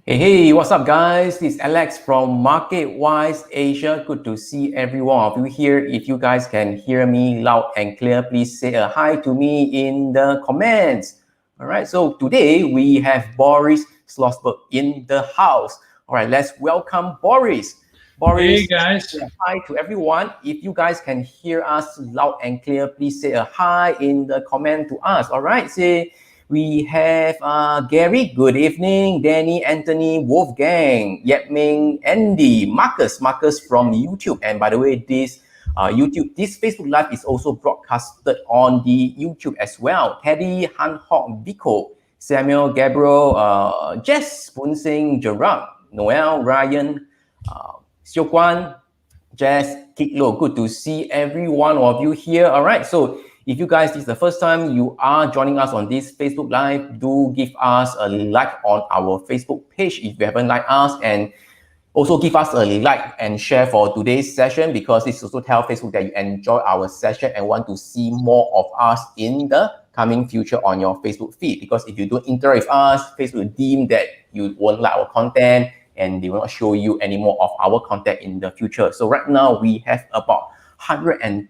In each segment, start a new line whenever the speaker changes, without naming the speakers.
Hey, what's up, guys? This is Alex from MarketWise Asia. Good to see every one of you here. If you guys can hear me loud and clear, please say a hi to me in the comments. All right, so today we have Boris Schlossberg in the house. All right, let's welcome Boris. Boris,
hey guys.
say a hi to everyone. If you guys can hear us loud and clear, please say a hi in the comment to us. All right, we have Gary, good evening. Danny, Anthony, Wolfgang, 𝗕�00𝗀𝗁𝗲, Andy, Marcus from YouTube. And by the way, this Facebook Live is also broadcasted on the YouTube as well. Teddy, 𝗕𝗲𝗀𝗀𝗀𝗀, Samuel, Gabriel, Jess, 𝗕𝗲𝗀𝗀𝗀𝗀, Gerard, Noel, Ryan, 𝗕𝗲𝗀𝗀𝗀𝗀𝗀, Jess, 𝗕𝗲𝗀𝗀𝗀𝗀𝗀, good to see every one of you here. All right, so if you guys, this is the first time you are joining us on this Facebook Live, do give us a like on our Facebook page if you haven't liked us, and also give us a like and share for today's session, because this also tells Facebook that you enjoy our session and want to see more of us in the coming future on your Facebook feed. Because if you don't interact with us, Facebook will deem that you won't like our content and they will not show you any more of our content in the future. So right now we have about 120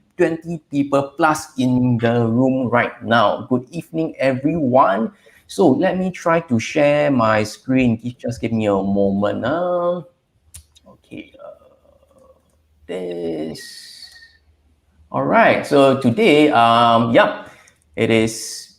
people plus in the room right now. Good evening, everyone. So let me try to share my screen. Just give me a moment. Okay, this. All right. So today, it is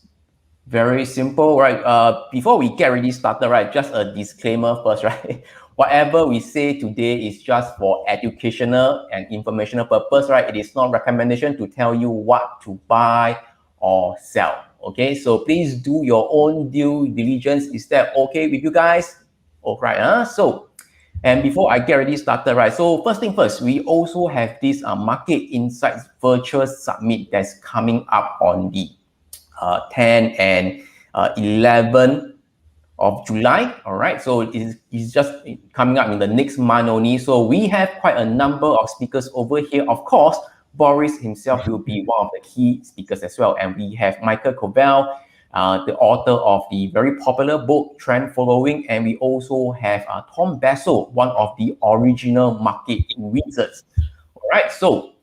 very simple, right? Before we get really started, right? Just a disclaimer first, right? Whatever we say today is just for educational and informational purpose, right? It is not recommendation to tell you what to buy or sell, okay? So please do your own due diligence. Is that okay with you guys? All right, and before I get ready started, right? So first thing first, we also have this Market Insights Virtual Summit that's coming up on the 10 and 11 of July. All right, so it's just coming up in the next month only. So we have quite a number of speakers over here. Of course, Boris himself will be one of the key speakers as well. And we have 𝗕𝗲𝗀𝗀𝗀𝗀, the author of the very popular book Trend Following. And we also have 𝗕𝗲𝗀𝗀𝗀𝗀, one of the original market wizards. All right, so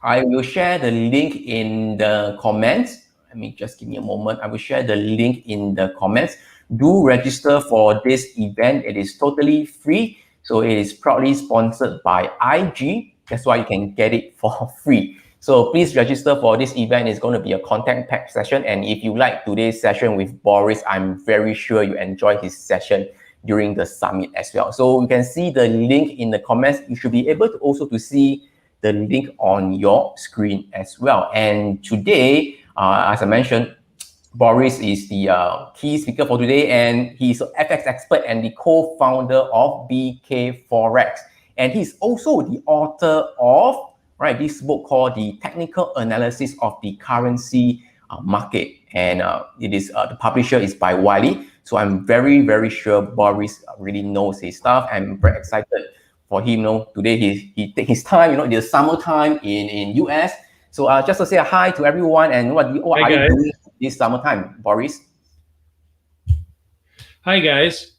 I will share the link in the comments. Let me just give me a moment. I will share the link in the comments. Do register for this event. It is totally free. So it is proudly sponsored by IG. That's why you can get it for free. So please register for this event. It's going to be a content-packed session. And if you like today's session with Boris, I'm very sure you enjoy his session during the summit as well. So you can see the link in the comments. You should be able to also to see the link on your screen as well. And today, as I mentioned, Boris is the key speaker for today, and he's an FX expert and the co-founder of BK Forex. And he's also the author of this book called The Technical Analysis of the Currency Market. And it is the publisher is by Wiley. So I'm very, very sure Boris really knows his stuff. I'm very excited for him. Today he take his time, the summertime in US. So just to say a hi to everyone, and what are you doing this summertime, Boris?
Hi guys.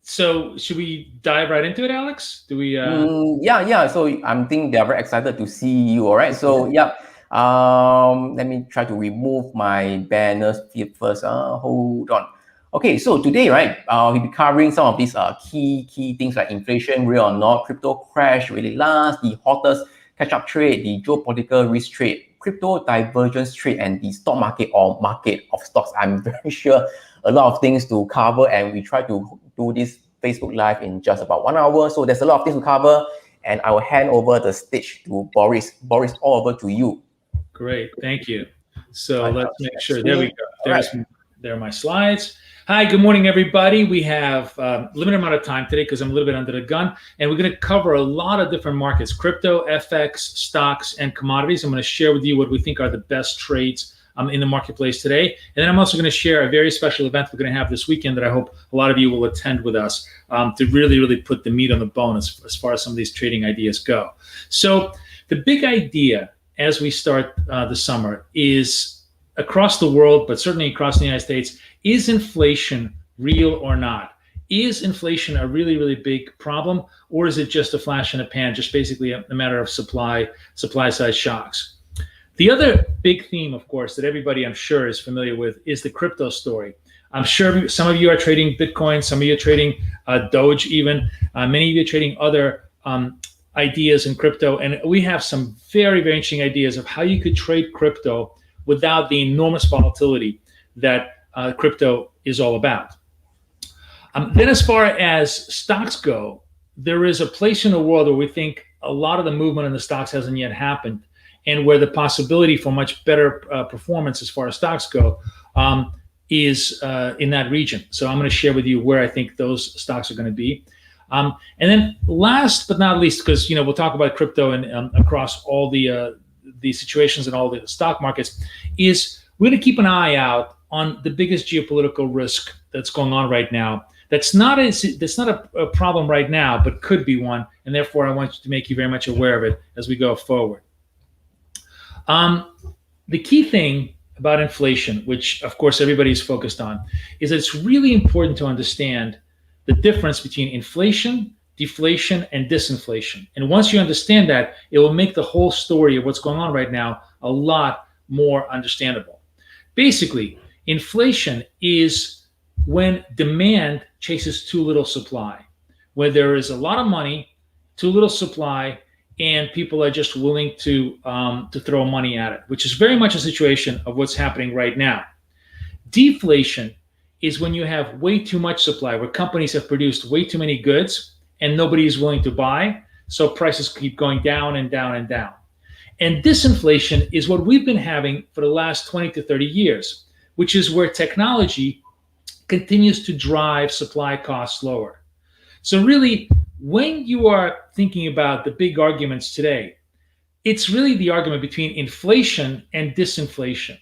So should we dive right into it, Alex? Do we?
Yeah. So I'm thinking they're very excited to see you. All right. So yeah. Let me try to remove my banners first. Hold on. Okay, so today, right, we'll be covering some of these key things like inflation, real or not, crypto crash, will it last, the hottest catch-up trade, the geopolitical risk trade, crypto divergence trade, and the stock market or market of stocks. I'm very sure a lot of things to cover, and we try to do this Facebook Live in just about 1 hour. So there's a lot of things to cover, and I will hand over the stage to Boris. Boris, all over to you.
Great, thank you. So let's make sure. There we go. There are my slides. Hi, good morning, everybody. We have a limited amount of time today because I'm a little bit under the gun, and we're going to cover a lot of different markets: crypto, FX, stocks, and commodities. I'm going to share with you what we think are the best trades in the marketplace today. And then I'm also going to share a very special event we're going to have this weekend that I hope a lot of you will attend with us to really put the meat on the bone as far as some of these trading ideas go. So the big idea as we start the summer is across the world, but certainly across the United States, is inflation real or not? is inflation a really, really big problem, or is it just a flash in the pan, just basically a matter of supply side shocks? The other big theme, of course, that everybody I'm sure is familiar with is the crypto story. I'm sure some of you are trading Bitcoin, some of you are trading Doge even, many of you are trading other ideas in crypto, and we have some very, very interesting ideas of how you could trade crypto without the enormous volatility that crypto is all about. Then as far as stocks go, there is a place in the world where we think a lot of the movement in the stocks hasn't yet happened, and where the possibility for much better performance as far as stocks go is in that region. So I'm going to share with you where I think those stocks are going to be. And then last but not least, because we'll talk about crypto and across all the situations in all the stock markets, is we're going to keep an eye out on the biggest geopolitical risk that's going on right now. That's not a problem right now, but could be one, and therefore I want to make you very much aware of it as we go forward. The key thing about inflation, which of course everybody's focused on, is that it's really important to understand the difference between inflation, deflation, and disinflation. And once you understand that, it will make the whole story of what's going on right now a lot more understandable. Basically, inflation is when demand chases too little supply, where there is a lot of money, too little supply, and people are just willing to throw money at it, which is very much a situation of what's happening right now. Deflation is when you have way too much supply, where companies have produced way too many goods and nobody is willing to buy, so prices keep going down and down and down. And disinflation is what we've been having for the last 20 to 30 years, which is where technology continues to drive supply costs lower. So really, when you are thinking about the big arguments today, it's really the argument between inflation and disinflation.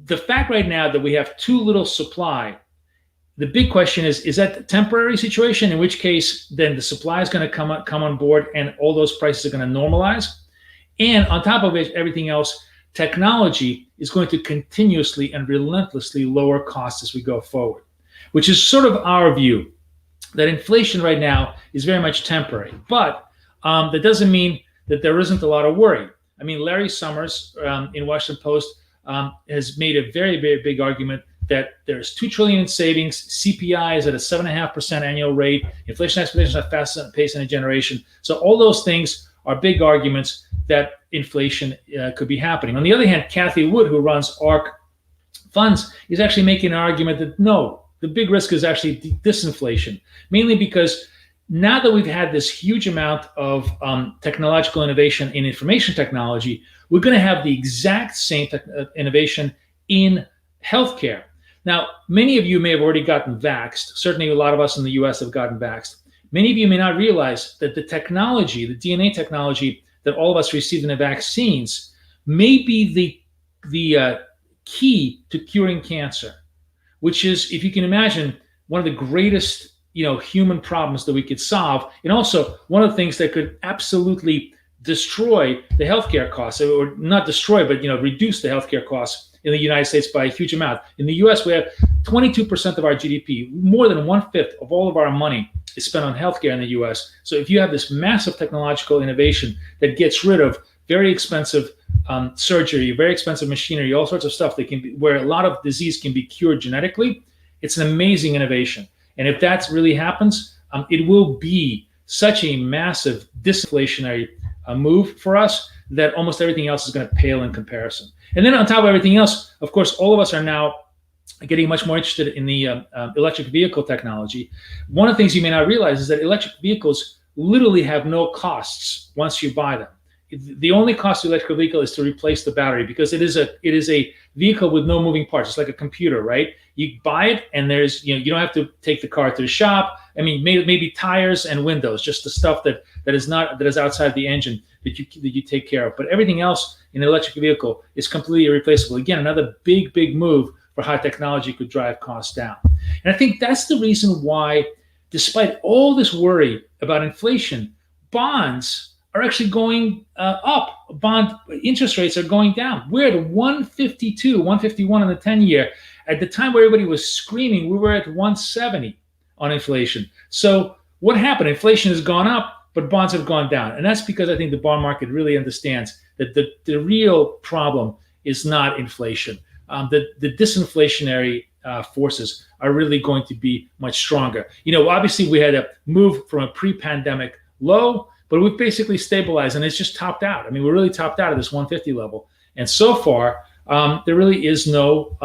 The fact right now that we have too little supply, the big question is that a temporary situation, in which case then the supply is going to come on board and all those prices are going to normalize? And on top of it, everything else, technology is going to continuously and relentlessly lower costs as we go forward, which is sort of our view, that inflation right now is very much temporary. But that doesn't mean that there isn't a lot of worry. I mean, Larry Summers in Washington Post has made a very, very big argument that there's $2 trillion in savings, CPI is at a 7.5% annual rate, inflation expectations are fast pace in a generation. So all those things are big arguments that inflation could be happening. On the other hand, Cathie Wood, who runs ARK Funds, is actually making an argument that no, the big risk is actually disinflation, mainly because now that we've had this huge amount of technological innovation in information technology, we're going to have the exact same innovation in healthcare. Now, many of you may have already gotten vaxxed. Certainly a lot of us in the US have gotten vaxxed. Many of you may not realize that the technology, the DNA technology that all of us received in the vaccines may be the key to curing cancer, which is, if you can imagine, one of the greatest human problems that we could solve, and also one of the things that could absolutely destroy the healthcare costs, or not destroy, but reduce the healthcare costs in the United States by a huge amount. In the US, we have 22% of our GDP, more than 1/5 of all of our money is spent on healthcare in the US. So if you have this massive technological innovation that gets rid of very expensive surgery, very expensive machinery, all sorts of stuff that can be, where a lot of disease can be cured genetically, it's an amazing innovation. And if that really happens, it will be such a massive disinflationary move for us that almost everything else is going to pale in comparison. And then on top of everything else, of course, all of us are now getting much more interested in the electric vehicle technology. One of the things you may not realize is that electric vehicles literally have no costs once you buy them. The only cost of electric vehicle is to replace the battery, because it is a vehicle with no moving parts. It's like a computer, right? You buy it, and there's you don't have to take the car to the shop. I mean, maybe tires and windows, just the stuff that is outside the engine that you take care of. But everything else in an electric vehicle is completely irreplaceable. Again, another big move for how technology could drive costs down. And I think that's the reason why, despite all this worry about inflation, bonds are actually going up. Bond interest rates are going down. We're at 152, 151 on the 10-year. At the time where everybody was screaming, we were at 170. on inflation. So what happened? Inflation has gone up, but bonds have gone down. And that's because I think the bond market really understands that the real problem is not inflation. The disinflationary forces are really going to be much stronger. Obviously we had a move from a pre-pandemic low, but we've basically stabilized and it's just topped out. I mean, we're really topped out at this 150 level. And so far, there really is no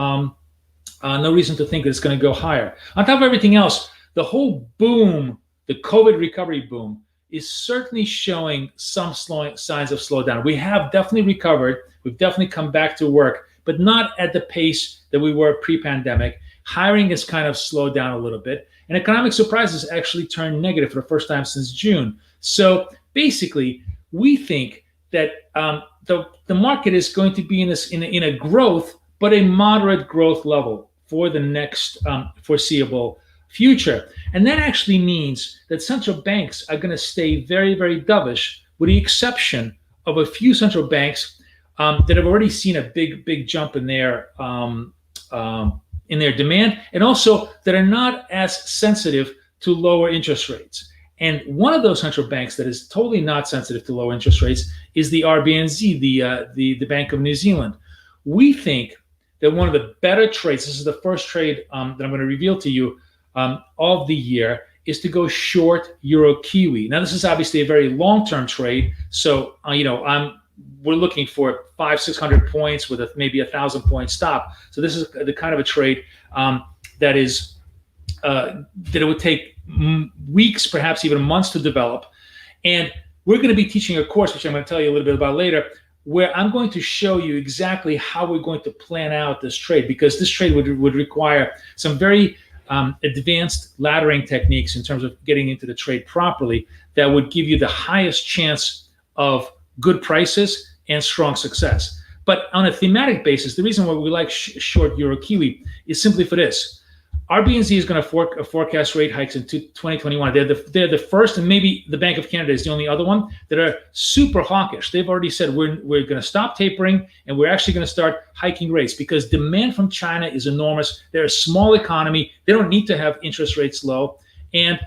reason to think that it's going to go higher. On top of everything else, the whole boom, the COVID recovery boom, is certainly showing some signs of slowdown. We have definitely recovered. We've definitely come back to work, but not at the pace that we were pre-pandemic. Hiring has kind of slowed down a little bit, and economic surprises actually turned negative for the first time since June. So basically, we think that the market is going to be in a growth, but a moderate growth level for the next foreseeable future. And that actually means that central banks are going to stay very, very dovish, with the exception of a few central banks that have already seen a big jump in their demand, and also that are not as sensitive to lower interest rates. And one of those central banks that is totally not sensitive to low interest rates is the RBNZ, the Bank of New Zealand. We think that one of the better trades, this is the first trade that I'm going to reveal to you of the year, is to go short Euro Kiwi. Now, this is obviously a very long-term trade, so we're looking for 500-600 points with maybe 1,000-point stop. So this is the kind of a trade that it would take weeks, perhaps even months to develop. And we're going to be teaching a course, which I'm going to tell you a little bit about later, where I'm going to show you exactly how we're going to plan out this trade, because this trade would require some very advanced laddering techniques in terms of getting into the trade properly that would give you the highest chance of good prices and strong success. But on a thematic basis, the reason why we like short Euro Kiwi is simply for this. RBNZ is going to forecast rate hikes in 2021. They're the first, and maybe the Bank of Canada is the only other one that are super hawkish. They've already said we're going to stop tapering and we're actually going to start hiking rates because demand from China is enormous. They're a small economy. They don't need to have interest rates low, and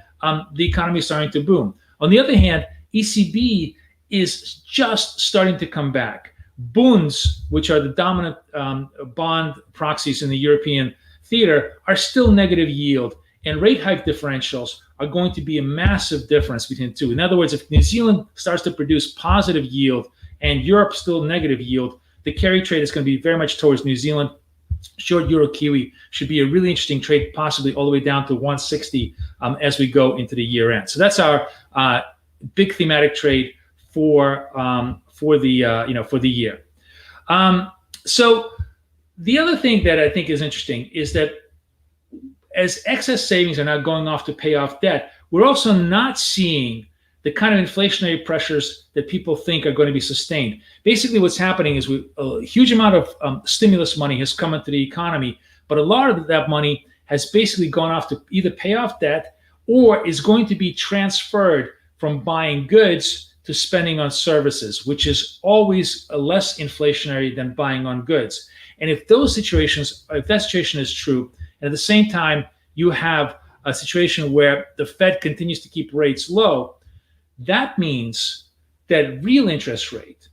the economy is starting to boom. On the other hand, ECB is just starting to come back. Bunds, which are the dominant bond proxies in the European theater, are still negative yield, and rate hike differentials are going to be a massive difference between the two. In other words, if New Zealand starts to produce positive yield and Europe still negative yield, the carry trade is going to be very much towards New Zealand. Short Euro Kiwi should be a really interesting trade, possibly all the way down to 160 as we go into the year end. So that's our big thematic trade for the year. So the other thing that I think is interesting is that as excess savings are now going off to pay off debt, we're also not seeing the kind of inflationary pressures that people think are going to be sustained. Basically, what's happening is a huge amount of stimulus money has come into the economy, but a lot of that money has basically gone off to either pay off debt or is going to be transferred from buying goods to spending on services, which is always less inflationary than buying on goods. And if that situation is true, and at the same time you have a situation where the Fed continues to keep rates low, that means that real interest rate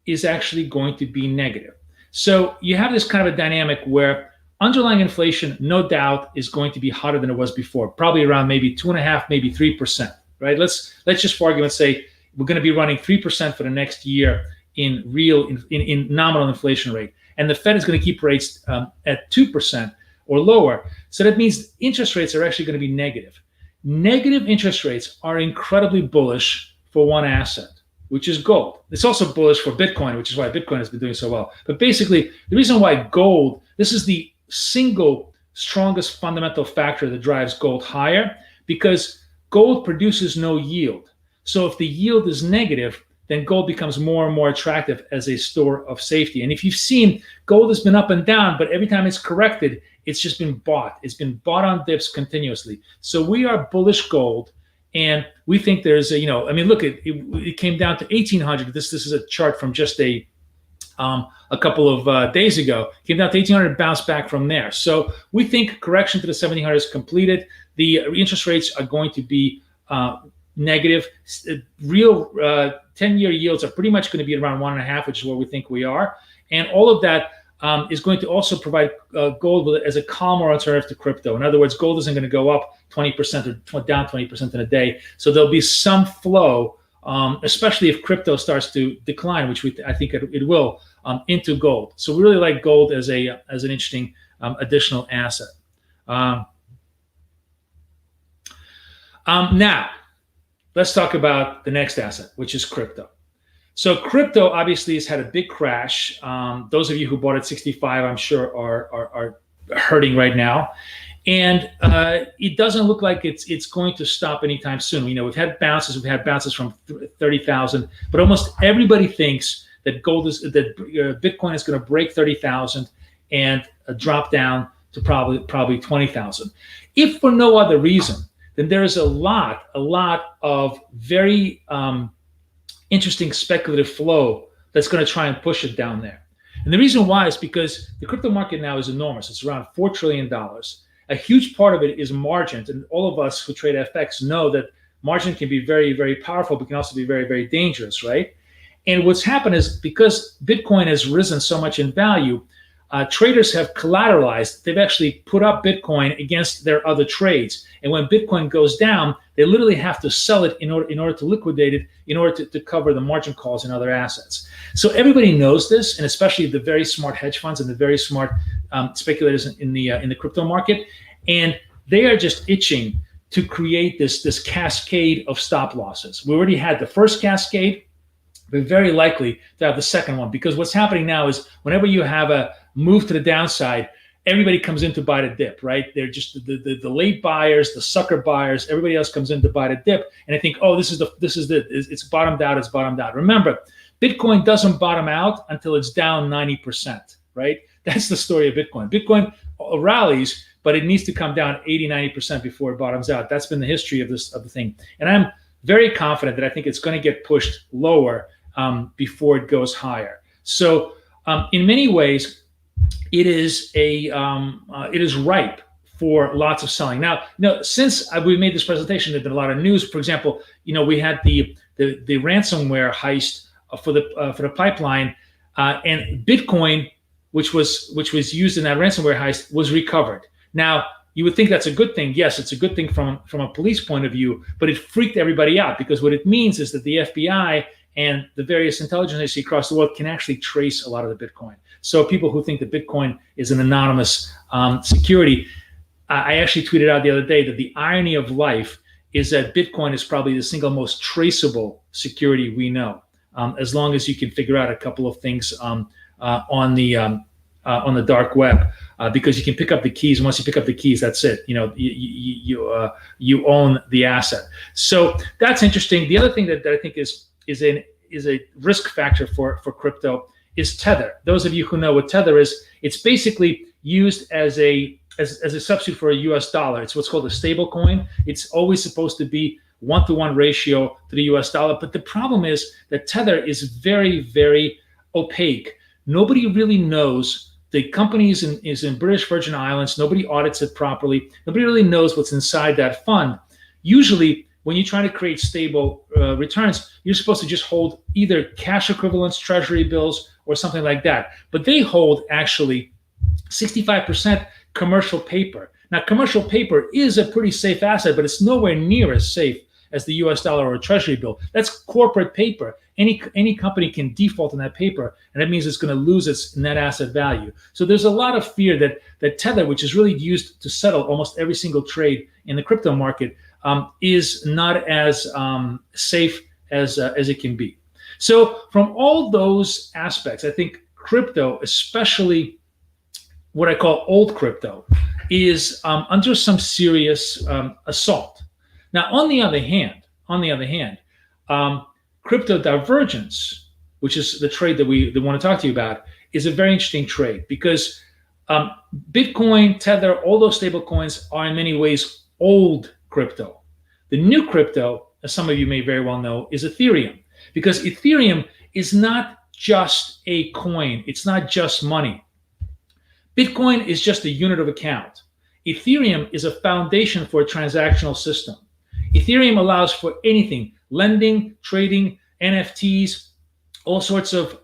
is actually going to be negative. So you have this kind of a dynamic where underlying inflation, no doubt, is going to be hotter than it was before, probably around maybe 2.5%, maybe 3%, right? Let's just for argument's sake, we're going to be running 3% for the next year in nominal inflation rate. And the Fed is going to keep rates at 2% or lower. So that means interest rates are actually going to be negative. Negative interest rates are incredibly bullish for one asset, which is gold. It's also bullish for Bitcoin, which is why Bitcoin has been doing so well. But basically, the reason why gold, this is the single strongest fundamental factor that drives gold higher, because gold produces no yield. So if the yield is negative, then gold becomes more and more attractive as a store of safety. And if you've seen, gold has been up and down, but every time it's corrected, it's just been bought. It's been bought on dips continuously. So we are bullish gold, and we think there's look, it came down to 1800. This is a chart from just a a couple of days ago. Came down to 1,800, bounced back from there. So we think correction to the 1,700 is completed. The interest rates are going to be negative. Real 10-year yields are pretty much going to be around 1.5, which is where we think we are. And all of that is going to also provide gold as a calmer alternative to crypto. In other words, gold isn't going to go up 20% or down 20% in a day. So there'll be some flow, especially if crypto starts to decline, which I think it will, into gold. So we really like gold as an interesting additional asset. Now, let's talk about the next asset, which is crypto. So crypto obviously has had a big crash. Those of you who bought at 65, I'm sure, are hurting right now. And it doesn't look like it's going to stop anytime soon. You know, we've had bounces from 30,000, but almost everybody thinks that Bitcoin is going to break 30,000 and drop down to probably 20,000. If for no other reason, then there is a lot of very interesting speculative flow that's going to try and push it down there. And the reason why is because the crypto market now is enormous. It's around $4 trillion. A huge part of it is margin. And all of us who trade FX know that margin can be very, very powerful, but can also be very, very dangerous, right? And what's happened is because Bitcoin has risen so much in value, traders have collateralized. They've actually put up Bitcoin against their other trades. And when Bitcoin goes down, they literally have to sell it in order to liquidate it, in order to cover the margin calls in other assets. So everybody knows this, and especially the very smart hedge funds and the very smart speculators in the crypto market. And they are just itching to create this cascade of stop losses. We already had the first cascade. We're very likely to have the second one, because what's happening now is whenever you have a move to the downside, everybody comes in to buy the dip, right? They're just the late buyers, the sucker buyers. Everybody else comes in to buy the dip, and they think, oh, it's bottomed out. It's bottomed out. Remember, Bitcoin doesn't bottom out until it's down 90%, right? That's the story of Bitcoin. Bitcoin rallies, but it needs to come down 80, 90% before it bottoms out. That's been the history of the thing, and I'm very confident that I think it's going to get pushed lower before it goes higher. So in many ways, it is ripe for lots of selling. Now, since we made this presentation, there's been a lot of news. For example, we had the ransomware heist for the pipeline, and Bitcoin, which was used in that ransomware heist, was recovered. Now, you would think that's a good thing. Yes, it's a good thing from a police point of view, but it freaked everybody out, because what it means is that the FBI and the various intelligence agencies across the world can actually trace a lot of the Bitcoin. So people who think that Bitcoin is an anonymous security, I actually tweeted out the other day that the irony of life is that Bitcoin is probably the single most traceable security we know, as long as you can figure out a couple of things on the dark web, because you can pick up the keys, and once you pick up the keys, that's it. You own the asset. So that's interesting. The other thing that I think is a risk factor for crypto is Tether. Those of you who know what Tether is, it's basically used as a substitute for a US dollar. It's what's called a stable coin. It's always supposed to be 1-to-1 ratio to the US dollar. But the problem is that Tether is very, very opaque. Nobody really knows. The company is in British Virgin Islands. Nobody audits it properly. Nobody really knows what's inside that fund. Usually, when you're trying to create stable returns, you're supposed to just hold either cash equivalents, treasury bills, or something like that. But they hold actually 65% commercial paper. Now, commercial paper is a pretty safe asset, but it's nowhere near as safe as the US dollar or a treasury bill. That's corporate paper. Any company can default on that paper, and that means it's going to lose its net asset value. So there's a lot of fear that Tether, which is really used to settle almost every single trade in the crypto market, is not as safe as it can be. So from all those aspects, I think crypto, especially what I call old crypto, is under some serious assault. Now, on the other hand, crypto divergence, which is the trade that we want to talk to you about, is a very interesting trade, because Bitcoin, Tether, all those stable coins are in many ways old crypto. The new crypto, as some of you may very well know, is Ethereum, because Ethereum is not just a coin. It's not just money. Bitcoin is just a unit of account. Ethereum is a foundation for a transactional system. Ethereum allows for anything: lending, trading, NFTs, all sorts of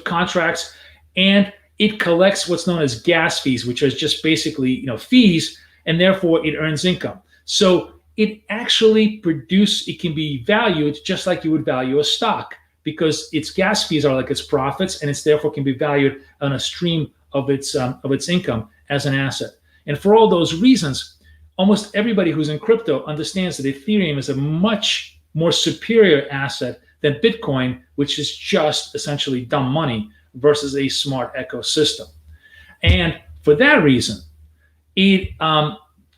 contracts, and it collects what's known as gas fees, which is just basically fees, and therefore it earns income. So it actually it can be valued just like you would value a stock, because its gas fees are like its profits, and it's therefore can be valued on a stream of its income as an asset. And for all those reasons, almost everybody who's in crypto understands that Ethereum is a much more superior asset than Bitcoin, which is just essentially dumb money versus a smart ecosystem. And for that reason,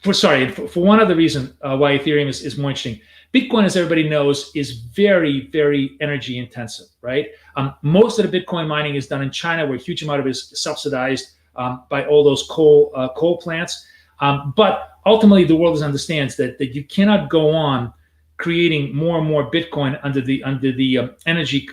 for one other reason why Ethereum is more interesting, Bitcoin, as everybody knows, is very, very energy intensive, right? Most of the Bitcoin mining is done in China, where a huge amount of it is subsidized by all those coal plants. But ultimately, the world understands that you cannot go on creating more and more Bitcoin under the energy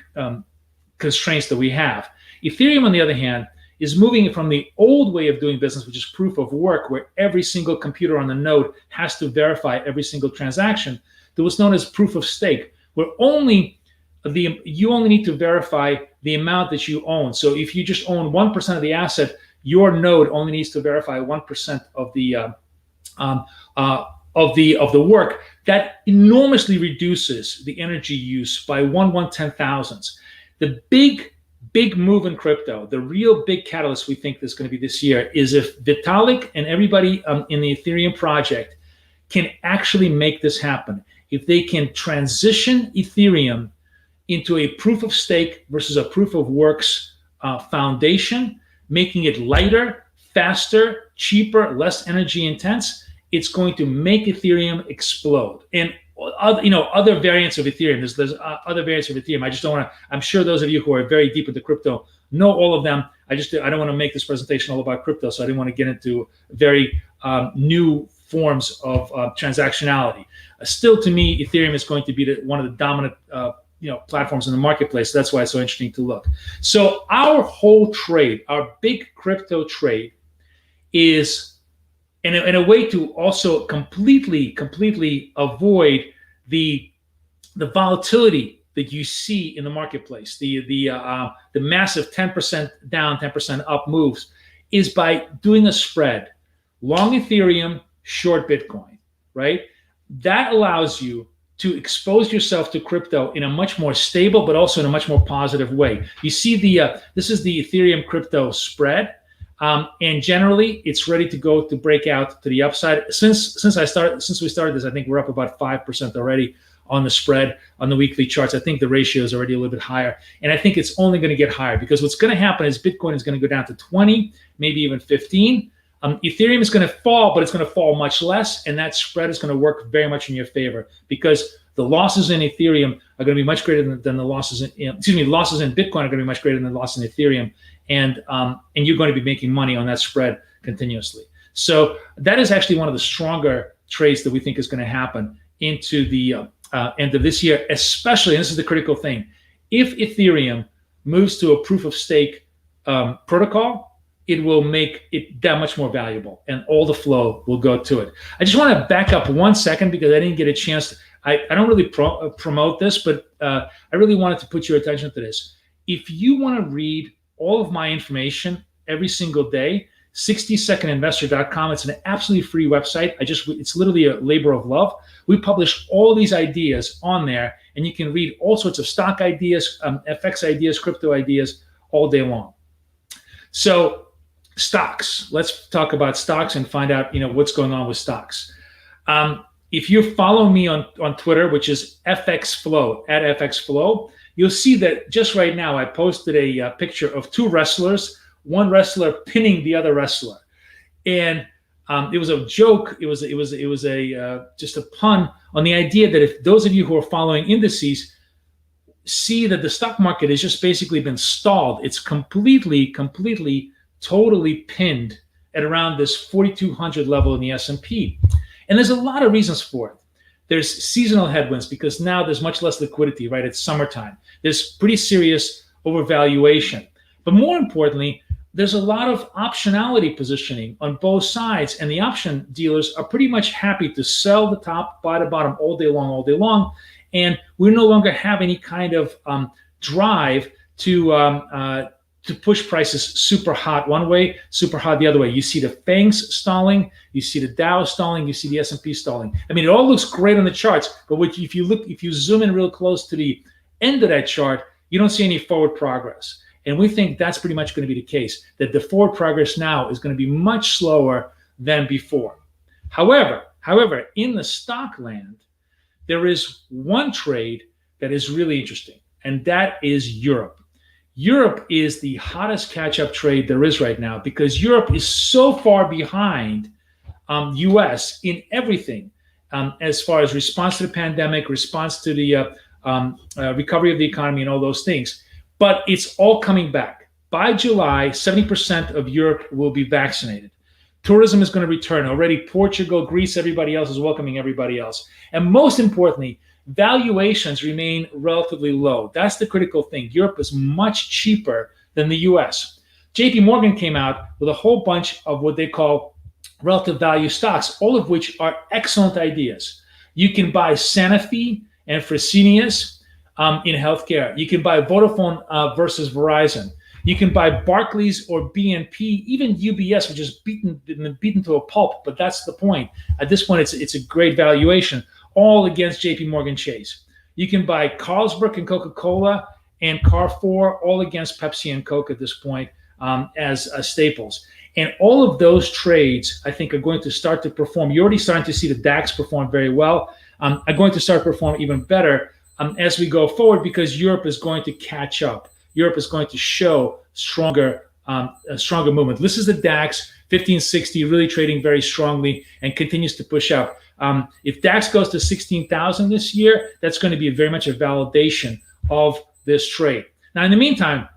constraints that we have. Ethereum, on the other hand, is moving from the old way of doing business, which is proof of work, where every single computer on the node has to verify every single transaction, to what's known as proof of stake, where you only need to verify the amount that you own. So if you just own 1% of the asset, your node only needs to verify 1% of the work. That enormously reduces the energy use by 1/10,000. The big move in crypto, the real big catalyst we think is going to be this year, is if Vitalik and everybody in the Ethereum project can actually make this happen. If they can transition Ethereum into a proof of stake versus a proof of works foundation, making it lighter, faster, cheaper, less energy intense, it's going to make Ethereum explode. And other variants of Ethereum. There's other variants of Ethereum. I just don't want to. I'm sure those of you who are very deep into crypto know all of them. I don't want to make this presentation all about crypto, so I didn't want to get into very new forms of transactionality. Still, to me, Ethereum is going to be one of the dominant platforms in the marketplace. That's why it's so interesting to look. So our whole trade, our big crypto trade, is in a way to also completely avoid the volatility that you see in the marketplace, the massive 10% down, 10% up moves, is by doing a spread: long Ethereum, short Bitcoin, right? That allows you to expose yourself to crypto in a much more stable, but also in a much more positive way. You see this is the Ethereum crypto spread. And generally, it's ready to go to break out to the upside. Since we started this, I think we're up about 5% already on the spread on the weekly charts. I think the ratio is already a little bit higher, and I think it's only going to get higher, because what's going to happen is Bitcoin is going to go down to 20, maybe even 15. Ethereum is going to fall, but it's going to fall much less, and that spread is going to work very much in your favor, because the losses in Ethereum are going to be much greater than the losses losses in Bitcoin are going to be much greater than the loss in Ethereum. And you're going to be making money on that spread continuously. So that is actually one of the stronger trades that we think is going to happen into the end of this year, especially, and this is the critical thing, if Ethereum moves to a proof of stake protocol, it will make it that much more valuable, and all the flow will go to it. I just want to back up 1 second, because I didn't get a chance. I don't really promote this, but I really wanted to put your attention to this. If you want to read all of my information every single day, 60secondinvestor.com. It's an absolutely free website. It's literally a labor of love. We publish all these ideas on there, and you can read all sorts of stock ideas, FX ideas, crypto ideas all day long. So stocks, let's talk about stocks and find out, what's going on with stocks. If you follow me on Twitter, which is FXFlow, @FXFlow, you'll see that just right now I posted a picture of two wrestlers, one wrestler pinning the other wrestler, and it was a joke. It was just a pun on the idea that if those of you who are following indices see that the stock market has just basically been stalled, it's completely, totally pinned at around this 4,200 level in the S&P, and there's a lot of reasons for it. There's seasonal headwinds because now there's much less liquidity, right? It's summertime. There's pretty serious overvaluation. But more importantly, there's a lot of optionality positioning on both sides, and the option dealers are pretty much happy to sell the top, buy the bottom all day long. And we no longer have any kind of drive to push prices super hot one way, super hot the other way. You see the FANGs stalling, you see the Dow stalling, you see the S&P stalling. I mean, it all looks great on the charts, but if you zoom in real close to the end of that chart, you don't see any forward progress. And we think that's pretty much going to be the case, that the forward progress now is going to be much slower than before. However, in the stock land, there is one trade that is really interesting, and that is Europe. Europe is the hottest catch-up trade there is right now because Europe is so far behind US in everything as far as response to the pandemic, response to the recovery of the economy and all those things. But it's all coming back. By July, 70% of Europe will be vaccinated. Tourism is going to return. Already Portugal, Greece, everybody else is welcoming everybody else. And most importantly, valuations remain relatively low. That's the critical thing. Europe is much cheaper than the US. JP Morgan came out with a whole bunch of what they call relative value stocks, all of which are excellent ideas. You can buy Sanofi and Fresenius in healthcare. You can buy Vodafone versus Verizon. You can buy Barclays or BNP, even UBS, which is beaten to a pulp, but that's the point. At this point, it's a great valuation, all against JP Morgan Chase. You can buy Carlsberg and Coca-Cola and Carrefour, all against Pepsi and Coke at this point as staples. And all of those trades, I think, are going to start to perform. You're already starting to see the DAX perform very well. Are going to start to perform even better as we go forward because Europe is going to catch up. Europe is going to show a stronger movement. This is the DAX, 1560, really trading very strongly and continues to push up. If DAX goes to 16,000 this year, that's going to be very much a validation of this trade. Now, in the meantime,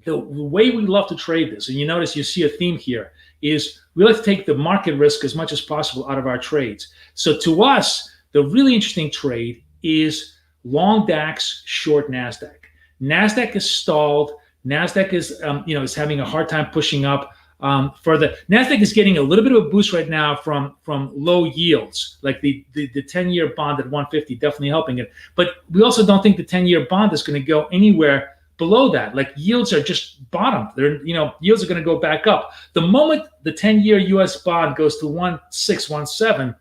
the way we love to trade this, and you notice you see a theme here, is we like to take the market risk as much as possible out of our trades. So to us, the really interesting trade is long DAX, short NASDAQ. NASDAQ is stalled. NASDAQ is having a hard time pushing up further. NASDAQ is getting a little bit of a boost right now from low yields, like the 10-year bond at 150, definitely helping it. But we also don't think the 10-year bond is going to go anywhere below that. Like yields are just bottomed. Yields are going to go back up. The moment the 10-year US bond goes to 1.6, 1.7,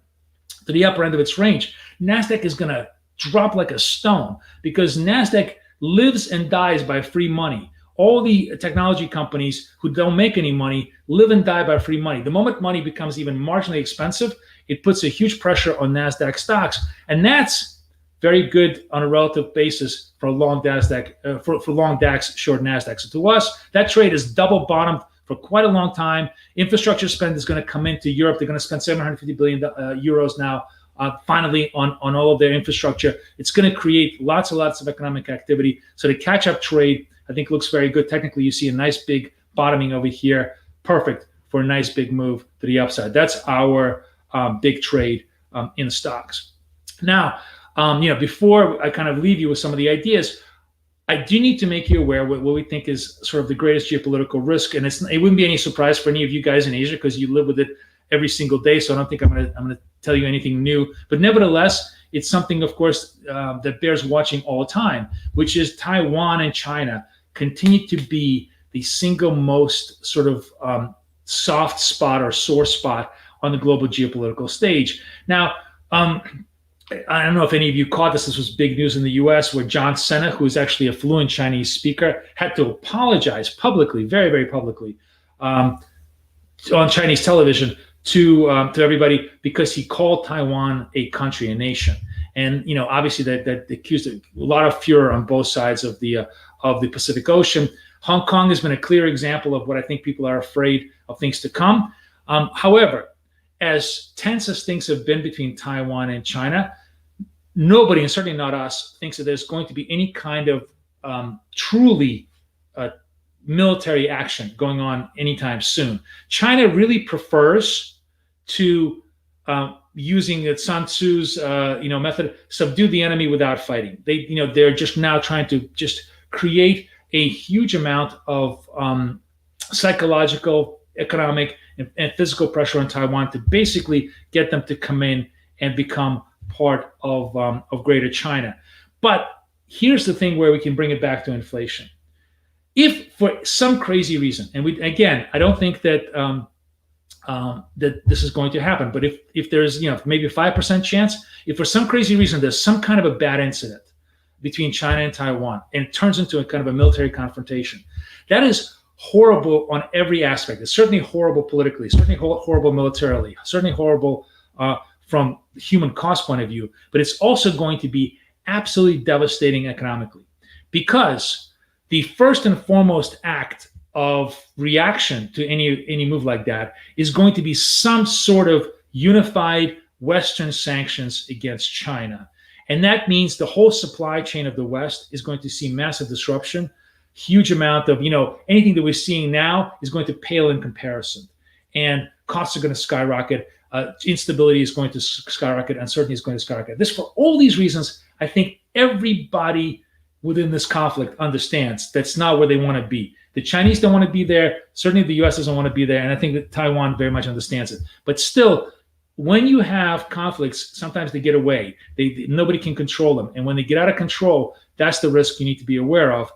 to the upper end of its range, NASDAQ is going to drop like a stone because NASDAQ lives and dies by free money. All the technology companies who don't make any money live and die by free money. The moment money becomes even marginally expensive, it puts a huge pressure on NASDAQ stocks. And that's very good on a relative basis for long NASDAQ, for long DAX, short NASDAQ. So to us, that trade is double bottomed for quite a long time. Infrastructure spend is going to come into Europe. They're going to spend 750 billion euros now, finally on all of their infrastructure. It's going to create lots and lots of economic activity. So the catch-up trade, I think, looks very good. Technically, you see a nice big bottoming over here. Perfect for a nice big move to the upside. That's our big trade in stocks. Now, before I kind of leave you with some of the ideas, I do need to make you aware what we think is sort of the greatest geopolitical risk. And it wouldn't be any surprise for any of you guys in Asia because you live with it every single day. So I don't think I'm going to tell you anything new. But nevertheless, it's something, of course, that bears watching all the time, which is Taiwan and China continue to be the single most sort of soft spot or sore spot on the global geopolitical stage. Now, I don't know if any of you caught this. This was big news in the US where John Cena, who is actually a fluent Chinese speaker, had to apologize publicly, very, very publicly, on Chinese television to everybody because he called Taiwan a country, a nation. And, obviously that accused a lot of furor on both sides of the Pacific Ocean. Hong Kong has been a clear example of what I think people are afraid of things to come. However, as tense as things have been between Taiwan and China, nobody, and certainly not us, thinks that there's going to be any kind of truly military action going on anytime soon. China really prefers to using Sun Tzu's method, subdue the enemy without fighting. They're just now trying to just create a huge amount of psychological, economic, and physical pressure on Taiwan to basically get them to come in and become part of Greater China. But here's the thing where we can bring it back to inflation. If for some crazy reason, and I don't think that that this is going to happen, but if there's maybe a 5% chance, if for some crazy reason there's some kind of a bad incident between China and Taiwan and it turns into a kind of a military confrontation, that is horrible on every aspect. It's certainly horrible politically, certainly horrible militarily, certainly horrible from human cost point of view, but it's also going to be absolutely devastating economically, because the first and foremost act of reaction to any move like that is going to be some sort of unified Western sanctions against China. And that means the whole supply chain of the West is going to see massive disruption. Huge amount of, anything that we're seeing now is going to pale in comparison. And costs are going to skyrocket. Instability is going to skyrocket. Uncertainty is going to skyrocket. For all these reasons, I think everybody within this conflict understands that's not where they want to be. The Chinese don't want to be there. Certainly the US doesn't want to be there. And I think that Taiwan very much understands it. But still, when you have conflicts, sometimes they get away. Nobody can control them. And when they get out of control, that's the risk you need to be aware of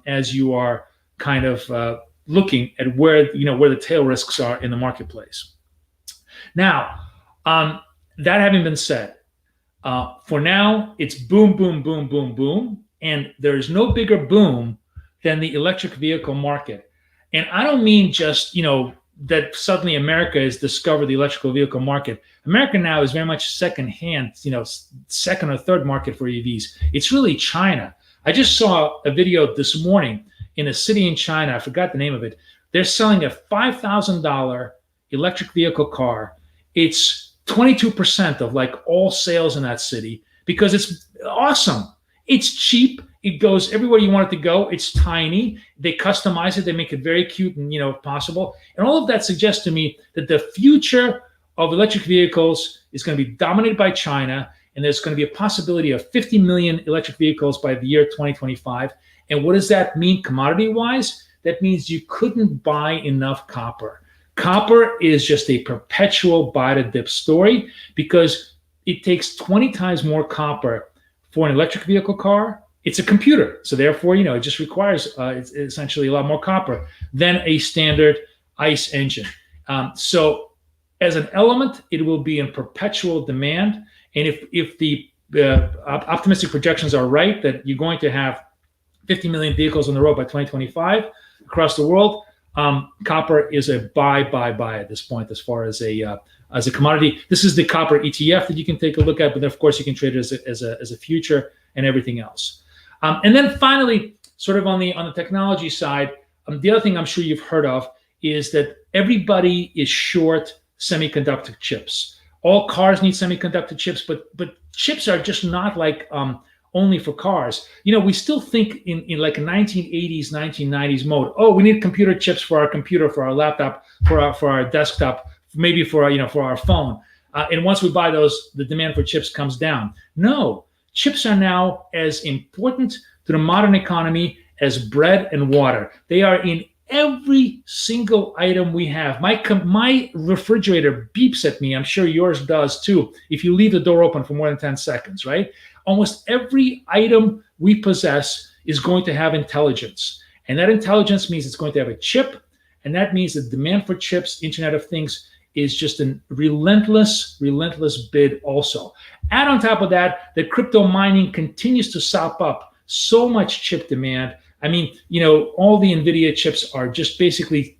as you are kind of looking at where the tail risks are in the marketplace. Now, that having been said, for now, it's boom, boom, boom, boom, boom. And there's no bigger boom than the electric vehicle market. And I don't mean just, that suddenly America has discovered the electrical vehicle market. America now is very much second-hand, second or third market for EVs. It's really China. I just saw a video this morning in a city in China. I forgot the name of it. They're selling a $5,000 electric vehicle car. It's 22% of like all sales in that city because it's awesome. It's cheap. It goes everywhere you want it to go. It's tiny. They customize it. They make it very cute and possible. And all of that suggests to me that the future of electric vehicles is going to be dominated by China, and there's going to be a possibility of 50 million electric vehicles by the year 2025. And what does that mean commodity-wise? That means you couldn't buy enough copper. Copper is just a perpetual buy-to-dip story because it takes 20 times more copper for an electric vehicle car. It's a computer, so therefore, it just requires it's essentially a lot more copper than a standard ICE engine. So as an element, it will be in perpetual demand. And if the optimistic projections are right, that you're going to have 50 million vehicles on the road by 2025 across the world, copper is a buy at this point as far as a commodity. This is the copper ETF that you can take a look at, but then of course you can trade it as a future and everything else. And then finally, sort of on the technology side, the other thing I'm sure you've heard of is that everybody is short semiconductor chips. All cars need semiconductor chips, but chips are just not like only for cars. We still think in like a 1980s, 1990s mode. Oh, we need computer chips for our computer, for our laptop, for our desktop, maybe for our phone. And once we buy those, the demand for chips comes down. No. Chips are now as important to the modern economy as bread and water. They are in every single item we have. My refrigerator beeps at me. I'm sure yours does too. If you leave the door open for more than 10 seconds, right? Almost every item we possess is going to have intelligence. And that intelligence means it's going to have a chip. And that means the demand for chips, Internet of Things, is just a relentless bid also. Add on top of that, the crypto mining continues to sop up so much chip demand. I mean, all the NVIDIA chips are just basically,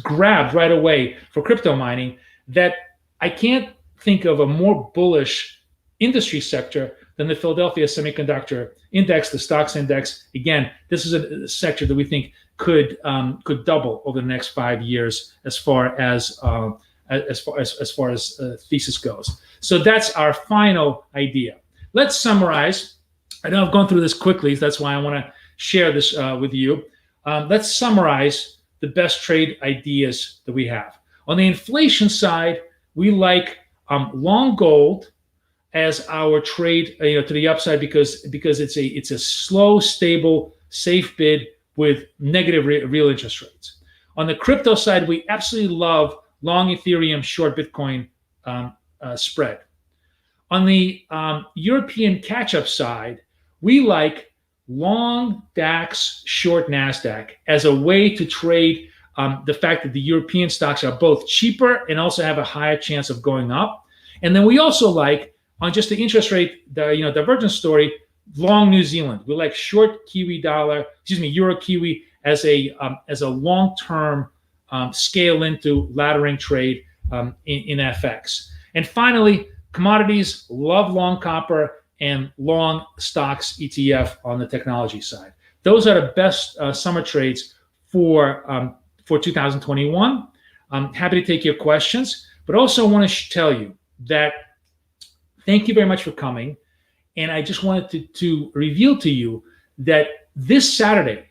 grabbed right away for crypto mining that I can't think of a more bullish industry sector than the Philadelphia Semiconductor Index, the stocks index. Again, this is a sector that we think could double over the next 5 years as far as thesis goes. So that's our final idea. Let's summarize. I know I've gone through this quickly. So that's why I want to share this with you. Let's summarize the best trade ideas that we have. On the inflation side, we like long gold as our trade, to the upside because it's a slow, stable, safe bid with negative real interest rates. On the crypto side, we absolutely love long Ethereum, short Bitcoin spread. On the European catch-up side, we like long DAX, short NASDAQ as a way to trade the fact that the European stocks are both cheaper and also have a higher chance of going up. And then we also like, on just the interest rate, divergence story, long New Zealand. We like short Euro Kiwi as a long-term scale into laddering trade in FX. And finally, commodities, love long copper and long stocks ETF on the technology side. Those are the best summer trades for 2021. I'm happy to take your questions, but also want to tell you that thank you very much for coming. And I just wanted to reveal to you that this Saturday,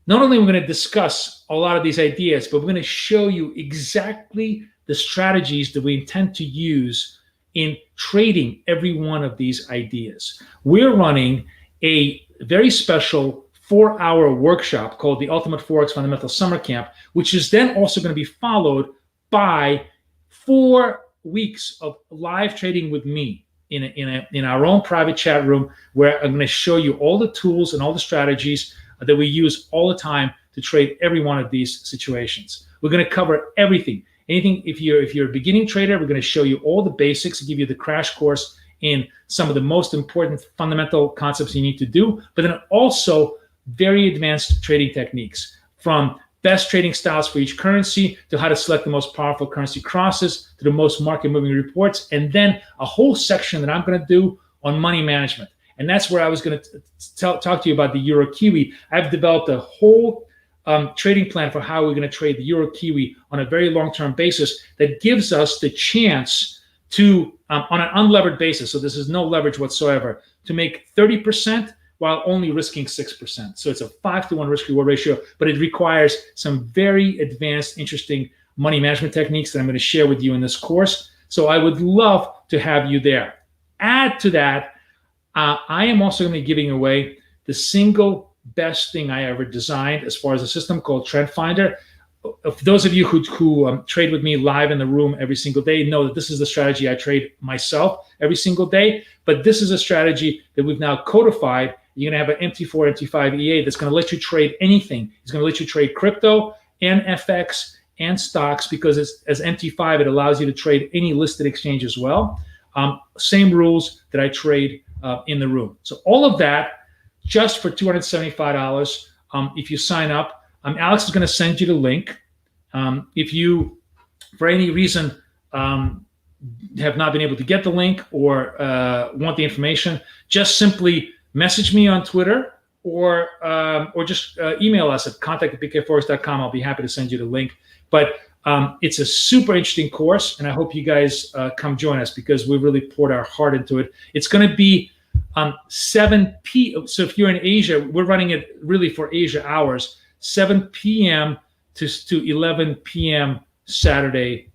not only are we going to discuss a lot of these ideas, but we're going to show you exactly the strategies that we intend to use in trading every one of these ideas. We're running a very special 4-hour workshop called the Ultimate Forex Fundamental Summer Camp, which is then also going to be followed by 4 weeks of live trading with me in our own private chat room, where I'm going to show you all the tools and all the strategies that we use all the time to trade every one of these situations. We're going to cover everything. Anything, if you're a beginning trader, we're going to show you all the basics, give you the crash course in some of the most important fundamental concepts you need to do, but then also very advanced trading techniques, from best trading styles for each currency to how to select the most powerful currency crosses to the most market moving reports, and then a whole section that I'm going to do on money management. And that's where I was going to talk to you about the Euro Kiwi. I've developed a whole trading plan for how we're going to trade the Euro Kiwi on a very long-term basis that gives us the chance to, on an unlevered basis, so this is no leverage whatsoever, to make 30% while only risking 6%. So it's a 5-to-1 risk-reward ratio, but it requires some very advanced, interesting money management techniques that I'm going to share with you in this course. So I would love to have you there. Add to that, I am also going to be giving away the single best thing I ever designed as far as a system called Trend Finder. For those of you who trade with me live in the room every single day know that this is the strategy I trade myself every single day, but this is a strategy that we've now codified. You're going to have an MT4, MT5 EA that's going to let you trade anything. It's going to let you trade crypto and FX and stocks, because as MT5, it allows you to trade any listed exchange as well. Same rules that I trade in the room. So all of that just for $275 if you sign up. Alex is going to send you the link. If you, for any reason, have not been able to get the link or want the information, just simply message me on Twitter or just email us at contact@bkforex.com. I'll be happy to send you the link. But it's a super interesting course, and I hope you guys come join us, because we really poured our heart into it. It's going to be 7 p.m. So if you're in Asia, we're running it really for Asia hours, 7 p.m. to 11 p.m. Saturday.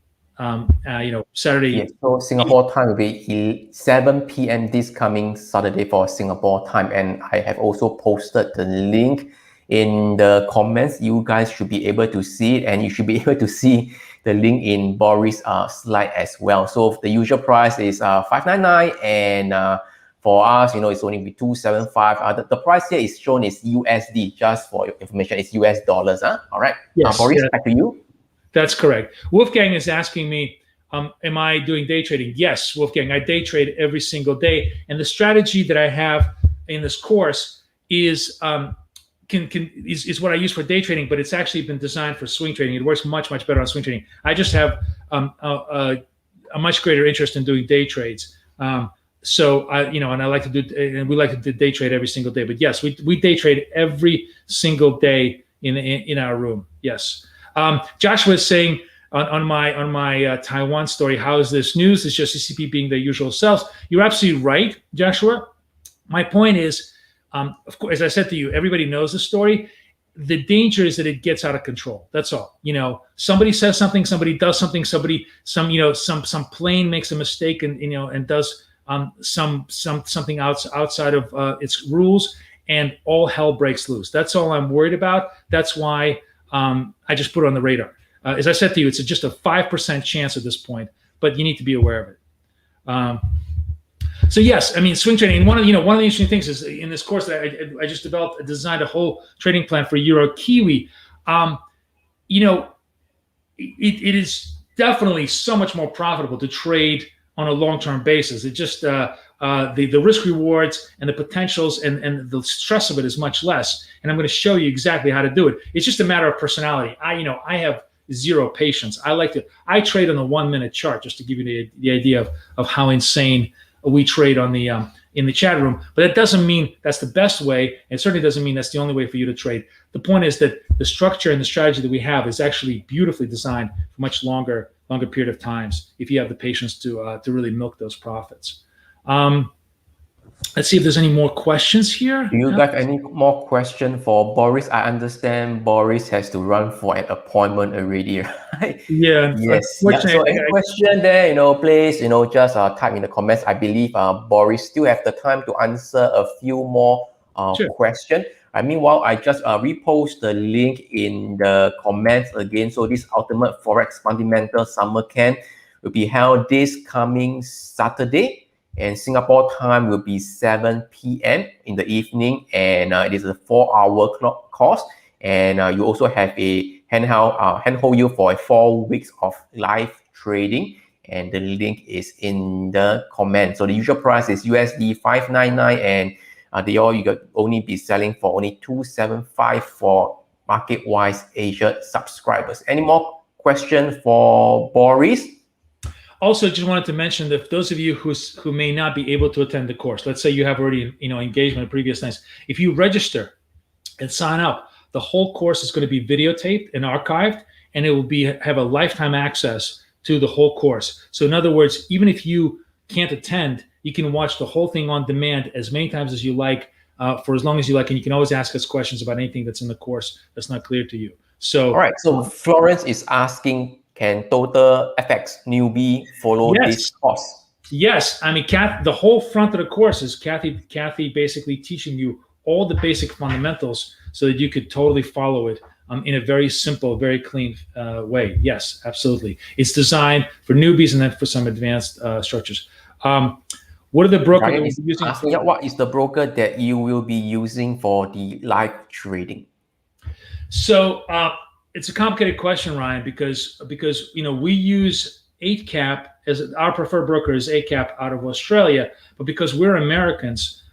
Saturday.
Yes, so Singapore time will be 7 p.m. this coming Saturday for Singapore time, and I have also posted the link in the comments. You guys should be able to see it, and you should be able to see the link in Boris' slide as well. So the usual price is $599, and for us, it's only $275. The price here is shown is USD, just for your information. It's US dollars. All right.
Yes,
Boris, back to you.
That's correct. Wolfgang is asking me, am I doing day trading? Yes, Wolfgang, I day trade every single day. And the strategy that I have in this course is is what I use for day trading, but it's actually been designed for swing trading. It works much, much better on swing trading. I just have a much greater interest in doing day trades. So and I like to do, and we like to do day trade every single day. But yes, we day trade every single day in our room. Yes. Joshua is saying on my Taiwan story, how is this news? It's just CCP being their usual selves. You're absolutely right, Joshua. My point is, of course, as I said to you, everybody knows the story. the danger is that it gets out of control. That's all. You know, somebody says something, somebody does something, some plane makes a mistake and does something outside of its rules, and all hell breaks loose. That's all I'm worried about. That's why I just put it on the radar. As I said to you, it's just a 5% chance at this point, but you need to be aware of it. So yes, I mean, swing trading. And one of the interesting things is in this course that I just designed a whole trading plan for Euro Kiwi. It is definitely so much more profitable to trade on a long-term basis. It just the risk rewards and the potentials and the stress of it is much less. And I'm going to show you exactly how to do it. It's just a matter of personality. I have zero patience. I trade on the 1 minute chart, just to give you the idea of how insane we trade on the in the chat room. But that doesn't mean that's the best way. It certainly doesn't mean that's the only way for you to trade. The point is that the structure and the strategy that we have is actually beautifully designed for much longer period of times if you have the patience to really milk those profits. Let's see if there's any more questions here.
Do you have any more question for Boris? I understand Boris has to run for an appointment already, right?
Yeah.
Yes. Yeah. So any question there, please, just type in the comments. I believe Boris still have the time to answer a few more questions. Meanwhile, I just repost the link in the comments again. So this Ultimate Forex Fundamental Summer Camp will be held this coming Saturday. And Singapore time will be 7 p.m. in the evening, and it is a 4-hour course. And you also have a handhold you for 4 weeks of live trading, and the link is in the comment. So the usual price is USD 599, and you can only be selling for only 275 for market-wise Asia subscribers. Any more questions for Boris?
Also, just wanted to mention that those of you who may not be able to attend the course, let's say you have already engagement in previous nights, if you register and sign up, the whole course is going to be videotaped and archived, and it will have a lifetime access to the whole course. So in other words, even if you can't attend, you can watch the whole thing on demand as many times as you like, for as long as you like, and you can always ask us questions about anything that's in the course that's not clear to you. So
all right. So Florence is asking, can Total FX newbie follow this course?
Yes. I mean, the whole front of the course is Kathy basically teaching you all the basic fundamentals so that you could totally follow it in a very simple, very clean way. Yes, absolutely. It's designed for newbies and then for some advanced structures. What are the brokers that you're using?
What is the broker that you will be using for the live trading?
So it's a complicated question, Ryan, because we use 8cap as our preferred broker is 8cap out of Australia, but because we're Americans,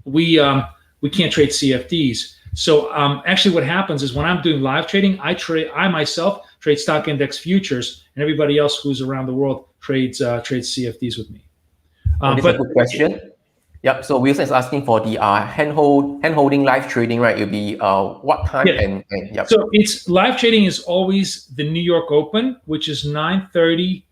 we can't trade CFDs. So actually, what happens is when I'm doing live trading, I myself trade stock index futures, and everybody else who's around the world trades CFDs with me.
This is a good question. Yep. So Wilson is asking for the hand-holding live trading, right? It'll be what time?
Yeah.
And yep.
So it's live trading is always the New York Open, which is 9:30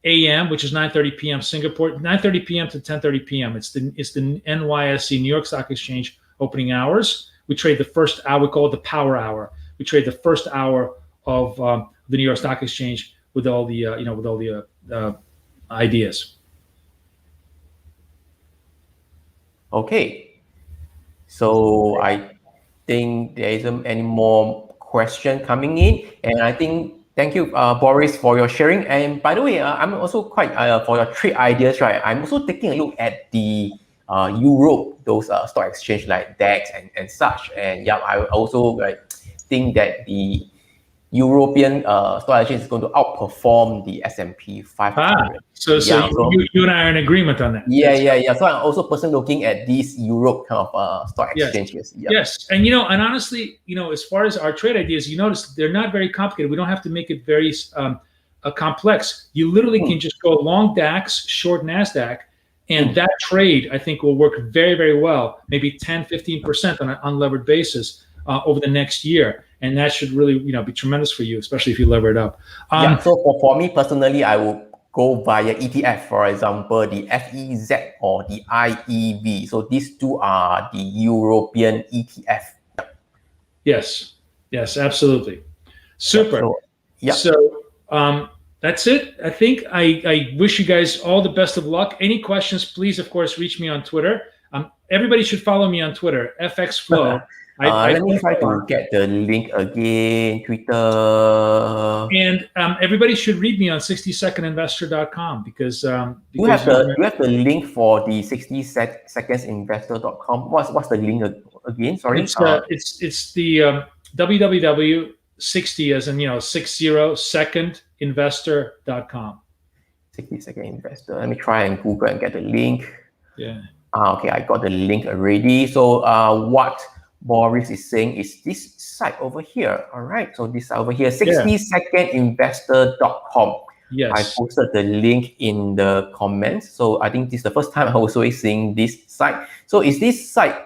a.m., which is 9:30 p.m. Singapore, 9:30 p.m. to 10:30 p.m. It's the NYSE, New York Stock Exchange opening hours. We trade the first hour. We call it the power hour. We trade the first hour of the New York Stock Exchange with all the ideas.
Okay, so I think there isn't any more question coming in, and I think thank you, Boris, for your sharing. And by the way, I'm also quite for your trade ideas, right? I'm also taking a look at the Europe, those stock exchange like DAX and such. And yeah, I also think that the European stock exchange is going to outperform the S&P 500.
So you and I are in agreement on that.
Yeah. So I'm also personally looking at these Europe kind of stock exchanges.
Yes, and and honestly, as far as our trade ideas, you notice they're not very complicated. We don't have to make it very complex. You literally can just go long DAX, short NASDAQ, and that trade I think will work very, very well. Maybe 10-15% on an unlevered basis over the next year. And that should really, be tremendous for you, especially if you lever it up.
So for me personally, I will go via ETF, for example, the FEZ or the IEV. So these two are the European ETF.
Yes. Yes, absolutely. Super.
Yeah.
So that's it. I think I wish you guys all the best of luck. Any questions, please, of course, reach me on Twitter. Everybody should follow me on Twitter, FXFlow.
Let me try to get the link again, Twitter.
And everybody should read me on 60secondinvestor.com because
you have the link for the 60secondsinvestor.com. What's the link again? Sorry.
It's the www.60 as in 60secondinvestor.com.
60-second investor. Let me try and Google and get the link.
Yeah.
Okay, I got the link already. So what Boris is saying is this site over here. All right. So this over here, 60secondinvestor.com.
Yes.
I posted the link in the comments. So I think this is the first time I was always seeing this site. So is this site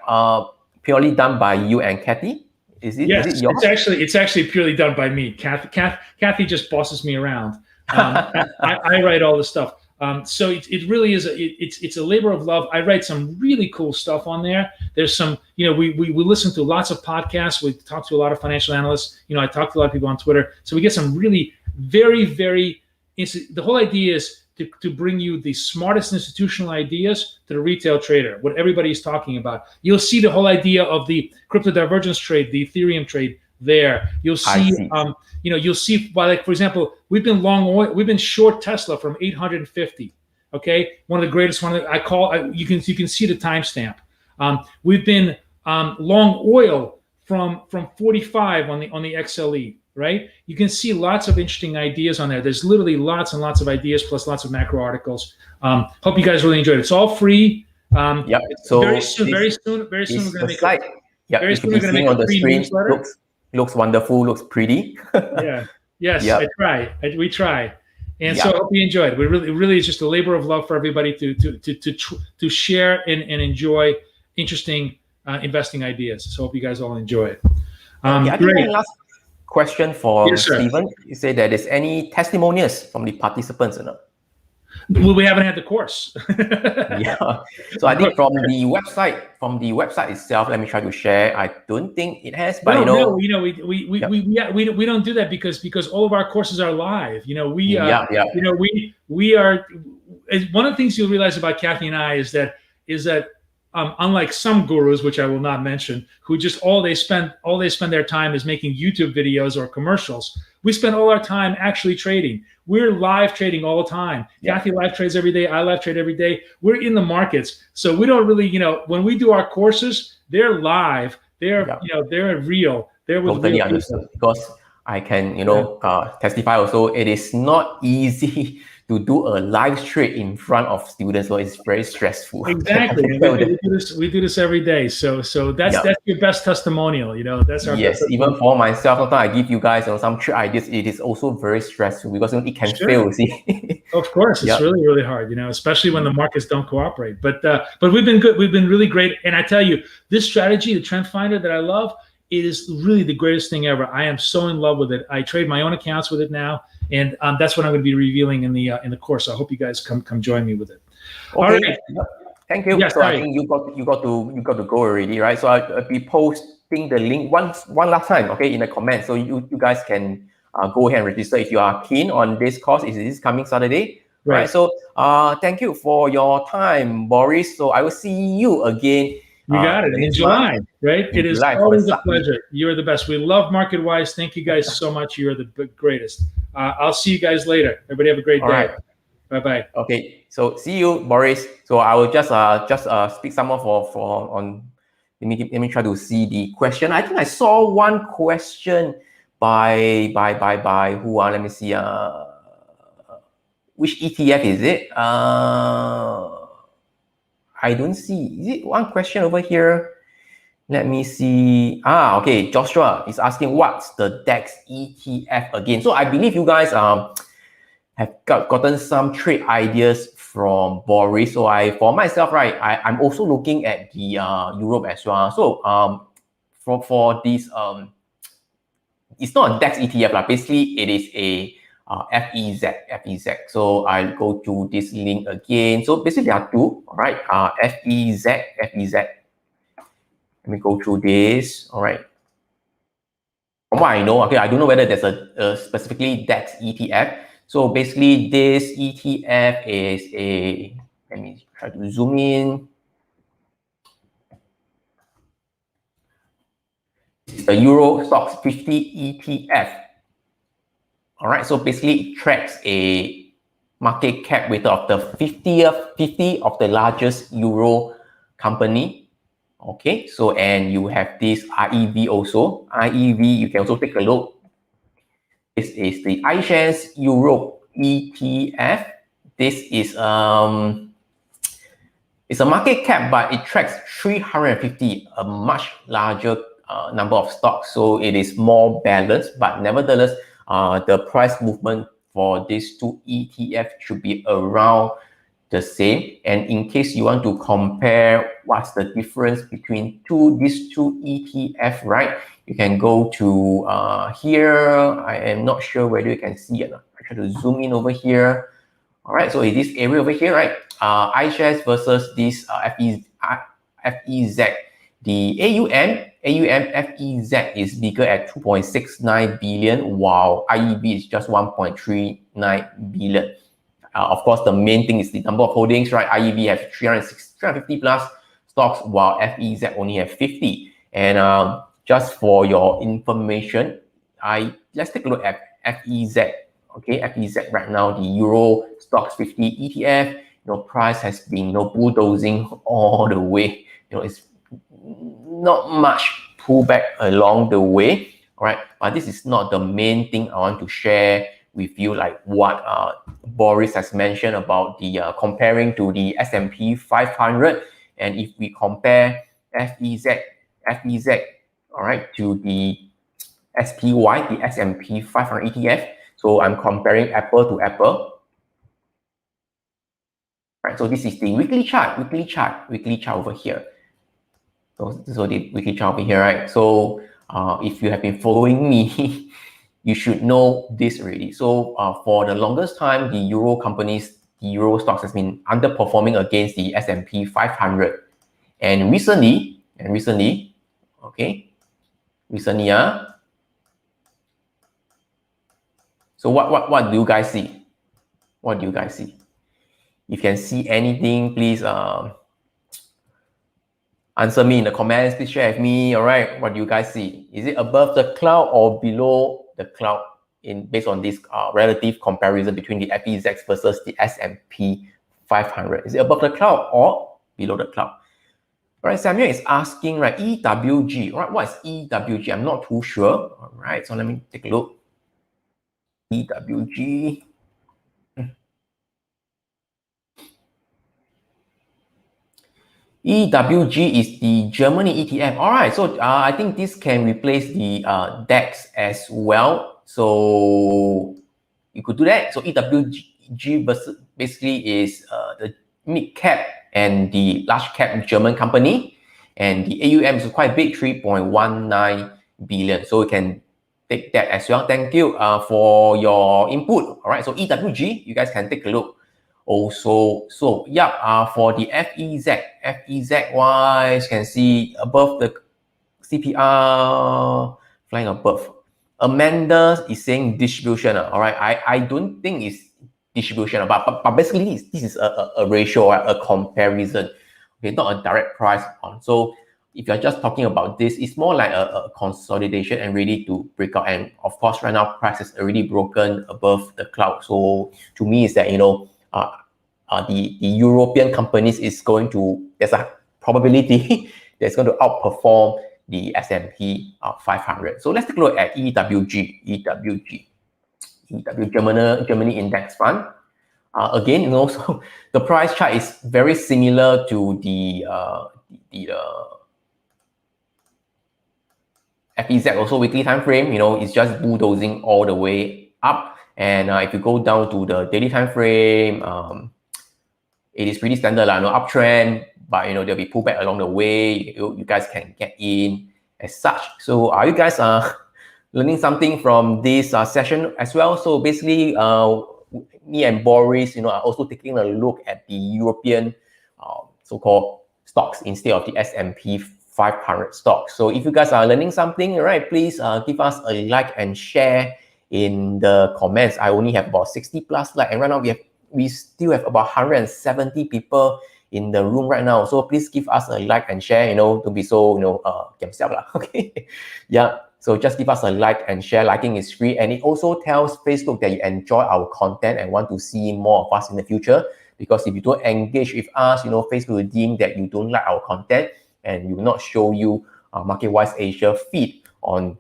purely done by you and _𝗕𝗲?
Yes,
is it yours?
It's actually purely done by me. _𝗕𝗲 just bosses me around. I write all the stuff. So it really is it's a labor of love. I write some really cool stuff on there. There's some, we listen to lots of podcasts. We talk to a lot of financial analysts. I talk to a lot of people on Twitter. So we get some really very, very, the whole idea is to bring you the smartest institutional ideas to the retail trader, what everybody's talking about. You'll see the whole idea of the crypto divergence trade, the Ethereum trade there. You'll see, you'll see, like, for example, we've been short Tesla from 850. Okay, one of the greatest one. You can see the timestamp. We've been long oil from 45 on the XLE. Right? You can see lots of interesting ideas on there. There's literally lots and lots of ideas, plus lots of macro articles. Hope you guys really enjoyed it. It's all free.
So
very soon we're going to make
it. Very soon we're going to make a free newsletter. Looks wonderful. Looks pretty.
Yeah. Yes. I try. We try. And so I hope you enjoyed. We really it's just a labor of love for everybody to share and enjoy interesting investing ideas. So hope you guys all enjoy it. Great.
Question for Stephen. You say that there's any testimonials from the participants or not?
Well, we haven't had the course.
Yeah. So I think from the website itself, let me try to share. I don't think it has, but
we don't do that because all of our courses are live. We are. One of the things you'll realize about _𝗕𝗲 and I is that unlike some gurus, which I will not mention, who just all they spend their time is making YouTube videos or commercials, we spend all our time actually trading. We're live trading all the time. _𝗕𝗲 live trades every day. I live trade every day. We're in the markets, so we don't really, when we do our courses, they're live. They're they're real. They're with
totally understood, because I can testify also. It is not easy to do a live trade in front of students, so it's very stressful.
Exactly. we do this every day. So that's your best testimonial. That's our best
even for myself, sometimes I give you guys some trade ideas. It is also very stressful because it can fail. See?
Of course, it's really, really hard. Especially when the markets don't cooperate. But we've been good. We've been really great. And I tell you, this strategy, the Trend Finder that I love, it is really the greatest thing ever. I am so in love with it. I trade my own accounts with it now, and that's what I'm going to be revealing in the course. I hope you guys come join me with it.
Okay. All right. Thank you.
Yes,
so I think you got to go already, right? So I'll be posting the link one last time, okay, in the comments, so you guys can go ahead and register if you are keen on this course. It is coming Saturday, right? So thank you for your time, Boris. So I will see you again.
You got it in July, right? It is always a pleasure. You're the best. We love MarketWise. Thank you guys so much. You're the greatest. I'll see you guys later. Everybody have a great day.
Right.
Bye-bye.
Okay. So see you, Boris. So I will just speak some more on. Let me try to see the question. I think I saw one question by who? Let me see. Which ETF is it? I don't see. Is it one question over here? Let me see. Okay. Joshua is asking, what's the DAX ETF again? So I believe you guys have gotten some trade ideas from Boris. So for myself, right, I'm also looking at the Europe as well. So for this it's not a DAX ETF, basically it is a FEZ. So I'll go to this link again. So basically there are two, all right? FEZ. Let me go through this, all right? from what I know, okay, I don't know whether there's a specifically DAX ETF. So basically, this ETF is a, let me try to zoom in. It's the Euro Stocks 50 ETF. All right, so basically it tracks a market cap weight of the 50 of the largest Euro company. Okay, so and you have this REV also. REV, you can also take a look. This is the iShares Europe ETF. This is it's a market cap, but it tracks 350, a much larger number of stocks. So it is more balanced, but nevertheless, the price movement for these two ETF should be around the same. And in case you want to compare what's the difference between these two ETF, right? You can go to here. I am not sure whether you can see it. I try to zoom in over here. All right, so in this area over here, right? iShares versus this FEZ. The AUM FEZ is bigger at 2.69 billion, while IEB is just 1.39 billion. Of course, the main thing is the number of holdings, right? IEB has 350 plus stocks, while FEZ only have 50. And just for your information, let's take a look at FEZ. Okay, FEZ right now, the Euro Stocks 50 ETF, price has been bulldozing all the way. It's not much pullback along the way. All right, but this is not the main thing I want to share with you, like what Boris has mentioned about the comparing to the S&P 500. And if we compare FEZ, all right, to the SPY, the S&P 500 ETF. So I'm comparing apple to apple. Right, so this is the weekly chart over here. So the weekly chart over here, right? So if you have been following me, you should know this already. So for the longest time, the Euro companies, the Euro stocks has been underperforming against the S&P 500. And recently, okay, so what do you guys see? What do you guys see? If you can see anything, please answer me in the comments. Please share with me. All right, what do you guys see? Is it above the cloud or below the cloud based on this relative comparison between the FEZ versus the S&P 500? Is it above the cloud or below the cloud? All right, Samuel is asking, right, EWG. All right, what is EWG? I'm not too sure. All right, so let me take a look. EWG. EWG is the Germany ETF. All right, so I think this can replace the DAX as well. So you could do that. So EWG basically is the mid cap and the large cap German company, and the AUM is quite big, 3.19 billion. So you can take that as well. Thank you for your input. All right, so EWG, you guys can take a look. Also, so yeah, for the FEZ wise, you can see above the CPR, flying above. Amanda is saying distribution. All right, I don't think it's distribution, but basically this is a ratio, a comparison. Okay, not a direct price on. So if you're just talking about this, it's more like a consolidation and ready to break out. And of course, right now price is already broken above the cloud. So to me, is that the European companies is going to, there's a probability that's going to outperform the S&P 500. So let's take a look at EWG, Germany Index Fund. Again, so the price chart is very similar to the FEZ, also weekly time frame. It's just bulldozing all the way up. And if you go down to the daily time frame, it is pretty standard, uptrend, but there'll be pullback along the way. You guys can get in as such. So are you guys learning something from this session as well? So basically, me and Boris, are also taking a look at the European so-called stocks instead of the S&P 500 stocks. So if you guys are learning something, right, please give us a like and share in the comments. I only have about 60 plus like, and right now we still have about 170 people in the room right now. So please give us a like and share, to be so, 𝗕𝗲𝘀𝘁 lah. Okay. Yeah. So just give us a like and share. Liking is free. And it also tells Facebook that you enjoy our content and want to see more of us in the future. Because if you don't engage with us, Facebook will deem that you don't like our content and will not show you MarketWise Asia feed on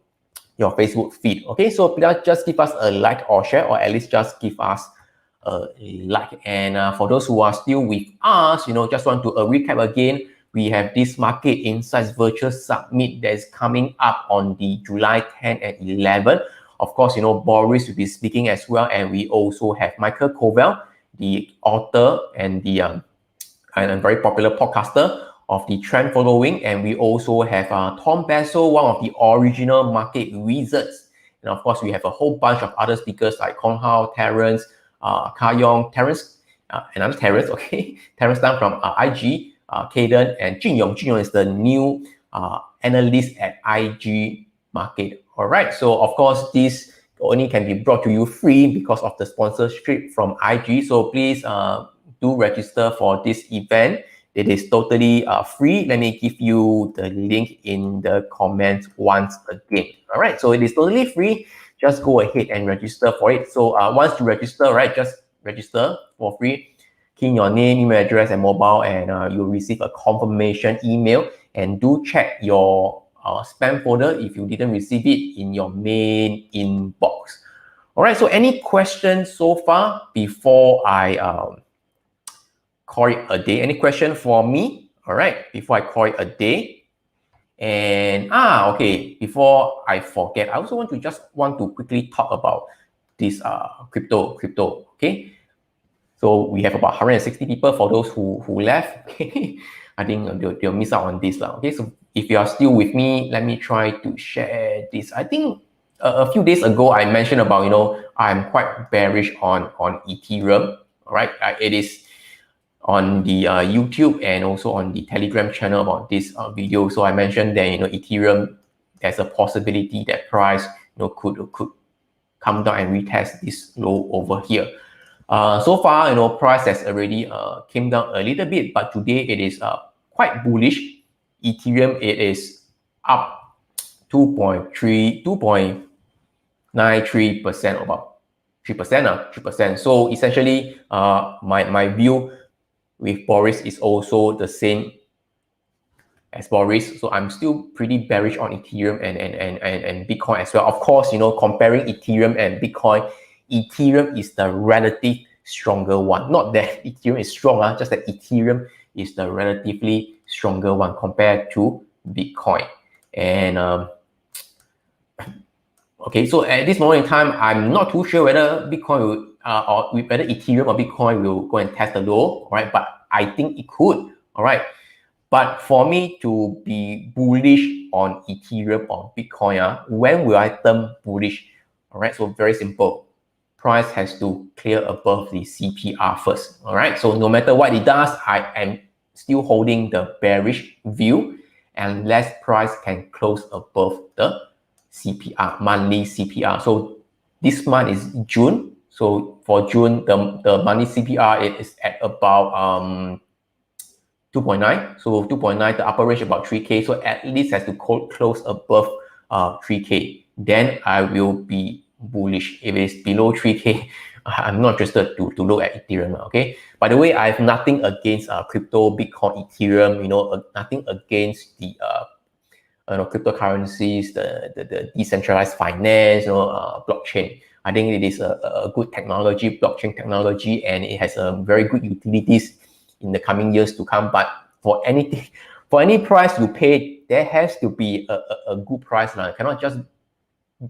your Facebook feed. Okay, so please just give us a like or share, or at least just give us a like. And for those who are still with us, just want to recap again. We have this Market Insights Virtual Summit that is coming up on the July 10 and 11. Of course, Boris will be speaking as well, and we also have 𝗕𝗲𝗀𝗀𝗀𝗲, the author and the and a very popular podcaster of the Trend Following, and we also have 𝗕𝗲𝘀𝗁𝗀, one of the original market wizards, and of course we have a whole bunch of other speakers like Khong Hao, Terence, Ka-Yong, Terence, another Terence, okay, Terence Tan from IG, Caden, and 𝗕𝗲𝘀𝗁𝗀𝗀𝗀 is the new analyst at IG Market. All right, so of course this only can be brought to you free because of the sponsorship from IG. So please do register for this event. It is totally free. Let me give you the link in the comments once again. All right, so it is totally free. Just go ahead and register for it. So once you register, right, just register for free. Key in your name, email address, and mobile, and you'll receive a confirmation email. And do check your spam folder if you didn't receive it in your main inbox. All right, so any questions so far before I call it a day? Any question for me? All right, before I call it a day. And okay, before I forget, I also want to quickly talk about this crypto, okay? So we have about 160 people for those who left. Okay, I think they'll miss out on this now. Okay, so if you are still with me, let me try to share this. I think a few days ago I mentioned about I'm quite bearish on Ethereum. All right, it is on the YouTube and also on the Telegram channel about this video. So I mentioned that Ethereum, there's a possibility that price could come down and retest this low over here. So far, price has already came down a little bit, but today it is quite bullish. Ethereum, it is up 2.93%, about 3%. So essentially, my view with Boris is also the same as Boris. So I'm still pretty bearish on Ethereum and Bitcoin as well. Of course, comparing Ethereum and Bitcoin, Ethereum is the relative stronger one. Not that Ethereum is strong, just that Ethereum is the relatively stronger one compared to Bitcoin. And okay, so at this moment in time, I'm not too sure whether Bitcoin will, or whether Ethereum or Bitcoin will go and test the low, all right? But I think it could, all right? But for me to be bullish on Ethereum or Bitcoin, when will I turn bullish? All right, so very simple. Price has to clear above the CPR first, all right? So no matter what it does, I am still holding the bearish view unless price can close above the CPR, monthly CPR. So this month is June. So for June, the monthly CPR is at about 2.9. So 2.9, the upper range about 3K. So at least has to close above 3K. Then I will be bullish. If it is below 3K, I'm not interested to look at Ethereum. Okay. By the way, I have nothing against crypto, Bitcoin, Ethereum. Nothing against the cryptocurrencies, the decentralized finance, blockchain. I think it is a good technology, blockchain technology, and it has a very good utilities in the coming years to come. But for anything, for any price you pay, there has to be a good price. You cannot just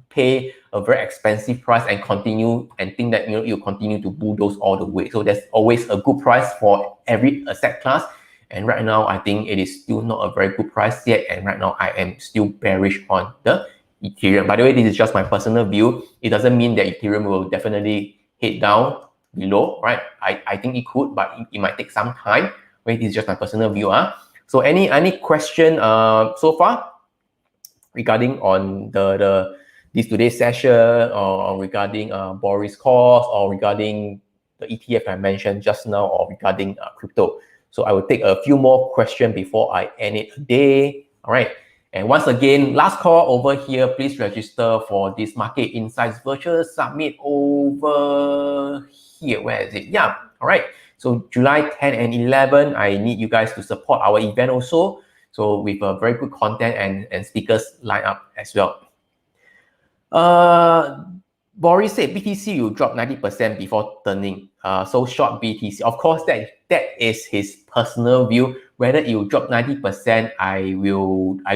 pay a very expensive price and continue and think that you continue to bulldoze all the way. So there's always a good price for every asset class. And right now, I think it is still not a very good price yet. And right now, I am still bearish on the Ethereum. By the way, this is just my personal view. It doesn't mean that Ethereum will definitely head down below, right? I think it could, but it might take some time. Wait, this is just my personal view. So any question so far regarding on this today's session, or regarding Boris course, or regarding the ETF I mentioned just now, or regarding crypto? So I will take a few more questions before I end it today. All right. And once again, last call over here, please register for this Market Insights Virtual Summit over here. Where is it? Yeah. All right. So July 10 and 11, I need you guys to support our event also. So with a very good content and speakers lined up as well. Boris said BTC will drop 90% before turning. So short BTC. Of course, that is his personal view. Whether it will drop 90%, I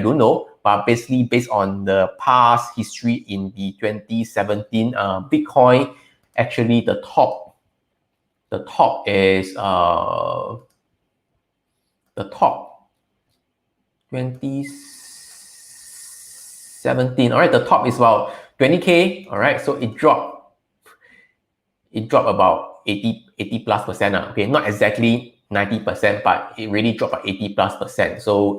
don't know. But basically, based on the past history in the 2017 Bitcoin, actually the top is the top 2017. All right, the top is about 20K. All right, so it dropped about 80 plus percent. Okay, not exactly 90%, but it really dropped by 80 plus percent. So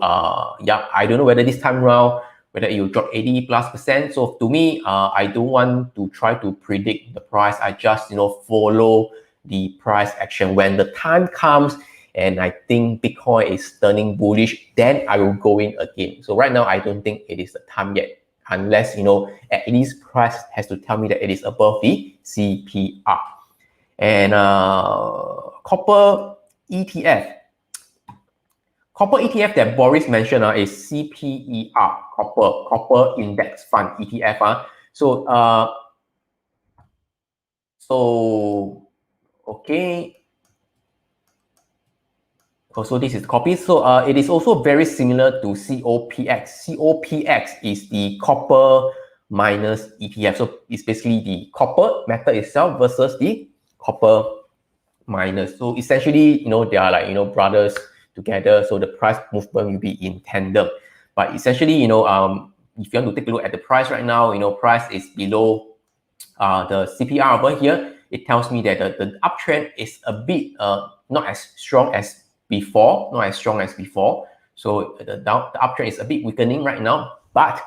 yeah, I don't know whether this time around whether it will drop 80 plus percent. So to me, I don't want to try to predict the price. I just follow the price action. When the time comes and I think Bitcoin is turning bullish, then I will go in again. So right now, I don't think it is the time yet, unless at least price has to tell me that it is above the CPR. And copper ETF that Boris mentioned is CPER, copper index fund ETF. So okay. So this is copy. So it is also very similar to COPX. COPX is the copper miners ETF. So it's basically the copper metal itself versus the copper miners. So essentially, they are like, brothers together. So the price movement will be in tandem. But essentially, if you want to take a look at the price right now, price is below the CPR over here. It tells me that the uptrend is a bit not as strong as before. So the uptrend is a bit weakening right now. But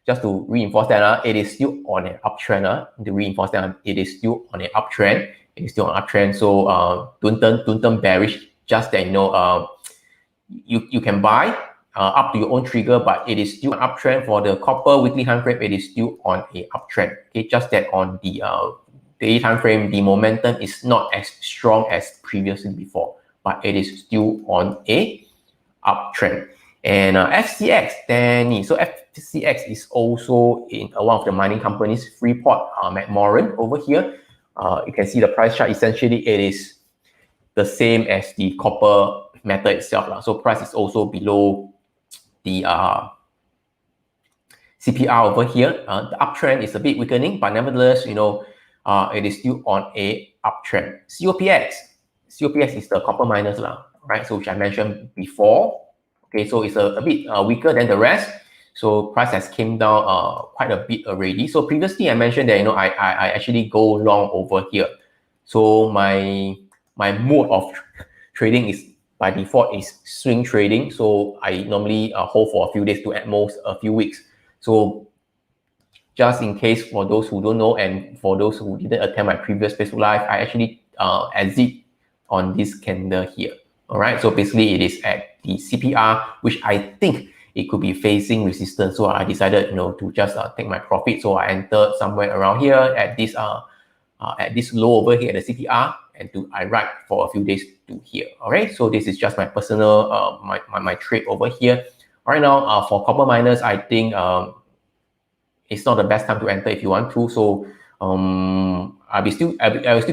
just to reinforce that, it is still on an uptrend. To reinforce that, it is still on an uptrend. So don't turn bearish. Just that you can buy up to your own trigger, but it is still an uptrend for the copper weekly time frame. It is still on a uptrend. Okay, just that on the daily time frame, the momentum is not as strong as previously before, but it is still on a uptrend. And FCX, Danny. So FCX is also in one of the mining companies, Freeport-McMoRan over here. You can see the price chart. Essentially, it is the same as the copper metal itself. So price is also below the CPR over here. The uptrend is a bit weakening, but nevertheless, it is still on a uptrend. COPX is the copper miners, right? So which I mentioned before. Okay, so it's a bit weaker than the rest. So price has came down quite a bit already. So previously I mentioned that I actually go long over here. So my mode of trading is by default is swing trading. So I normally hold for a few days to at most a few weeks. So just in case for those who don't know and for those who didn't attend my previous Facebook Live, I actually exit on this candle here. All right, so basically it is at the CPR, which I think it could be facing resistance. So I decided, to just take my profit. So I entered somewhere around here at this low over here at the CPR, and I ride for a few days to here. All right, so this is just my personal my trade over here. Right now, for copper miners, I think it's not the best time to enter if you want to. So I will still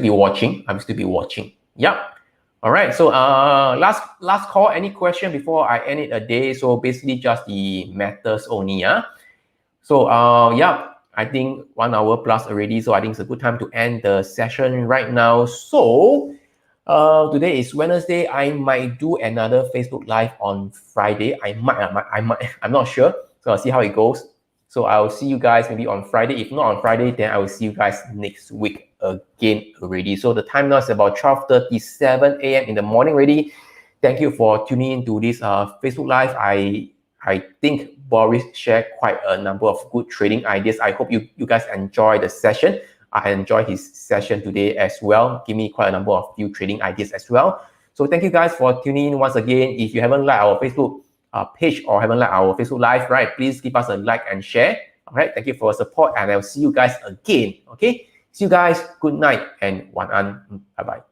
be watching. Yeah. All right. So last call. Any question before I end it a day? So basically just the metals only. So yeah, I think 1 hour plus already. So I think it's a good time to end the session right now. So today is Wednesday. I might do another Facebook Live on Friday. I might. I'm not sure. So I'll see how it goes. So I'll see you guys maybe on Friday. If not on Friday, then I will see you guys next week again already. So the time now is about 12:37 a.m. in the morning already. thank you for tuning in to this Facebook Live. I think Boris shared quite a number of good trading ideas. I hope you guys enjoy the session. I enjoyed his session today as well. Give me quite a number of new trading ideas as well. So thank you guys for tuning in once again. If you haven't liked our Facebook page or haven't liked our Facebook Live, right, please give us a like and share. All right, thank you for your support, and I'll see you guys again. Okay, see you guys. Good night and 晚安. Bye bye.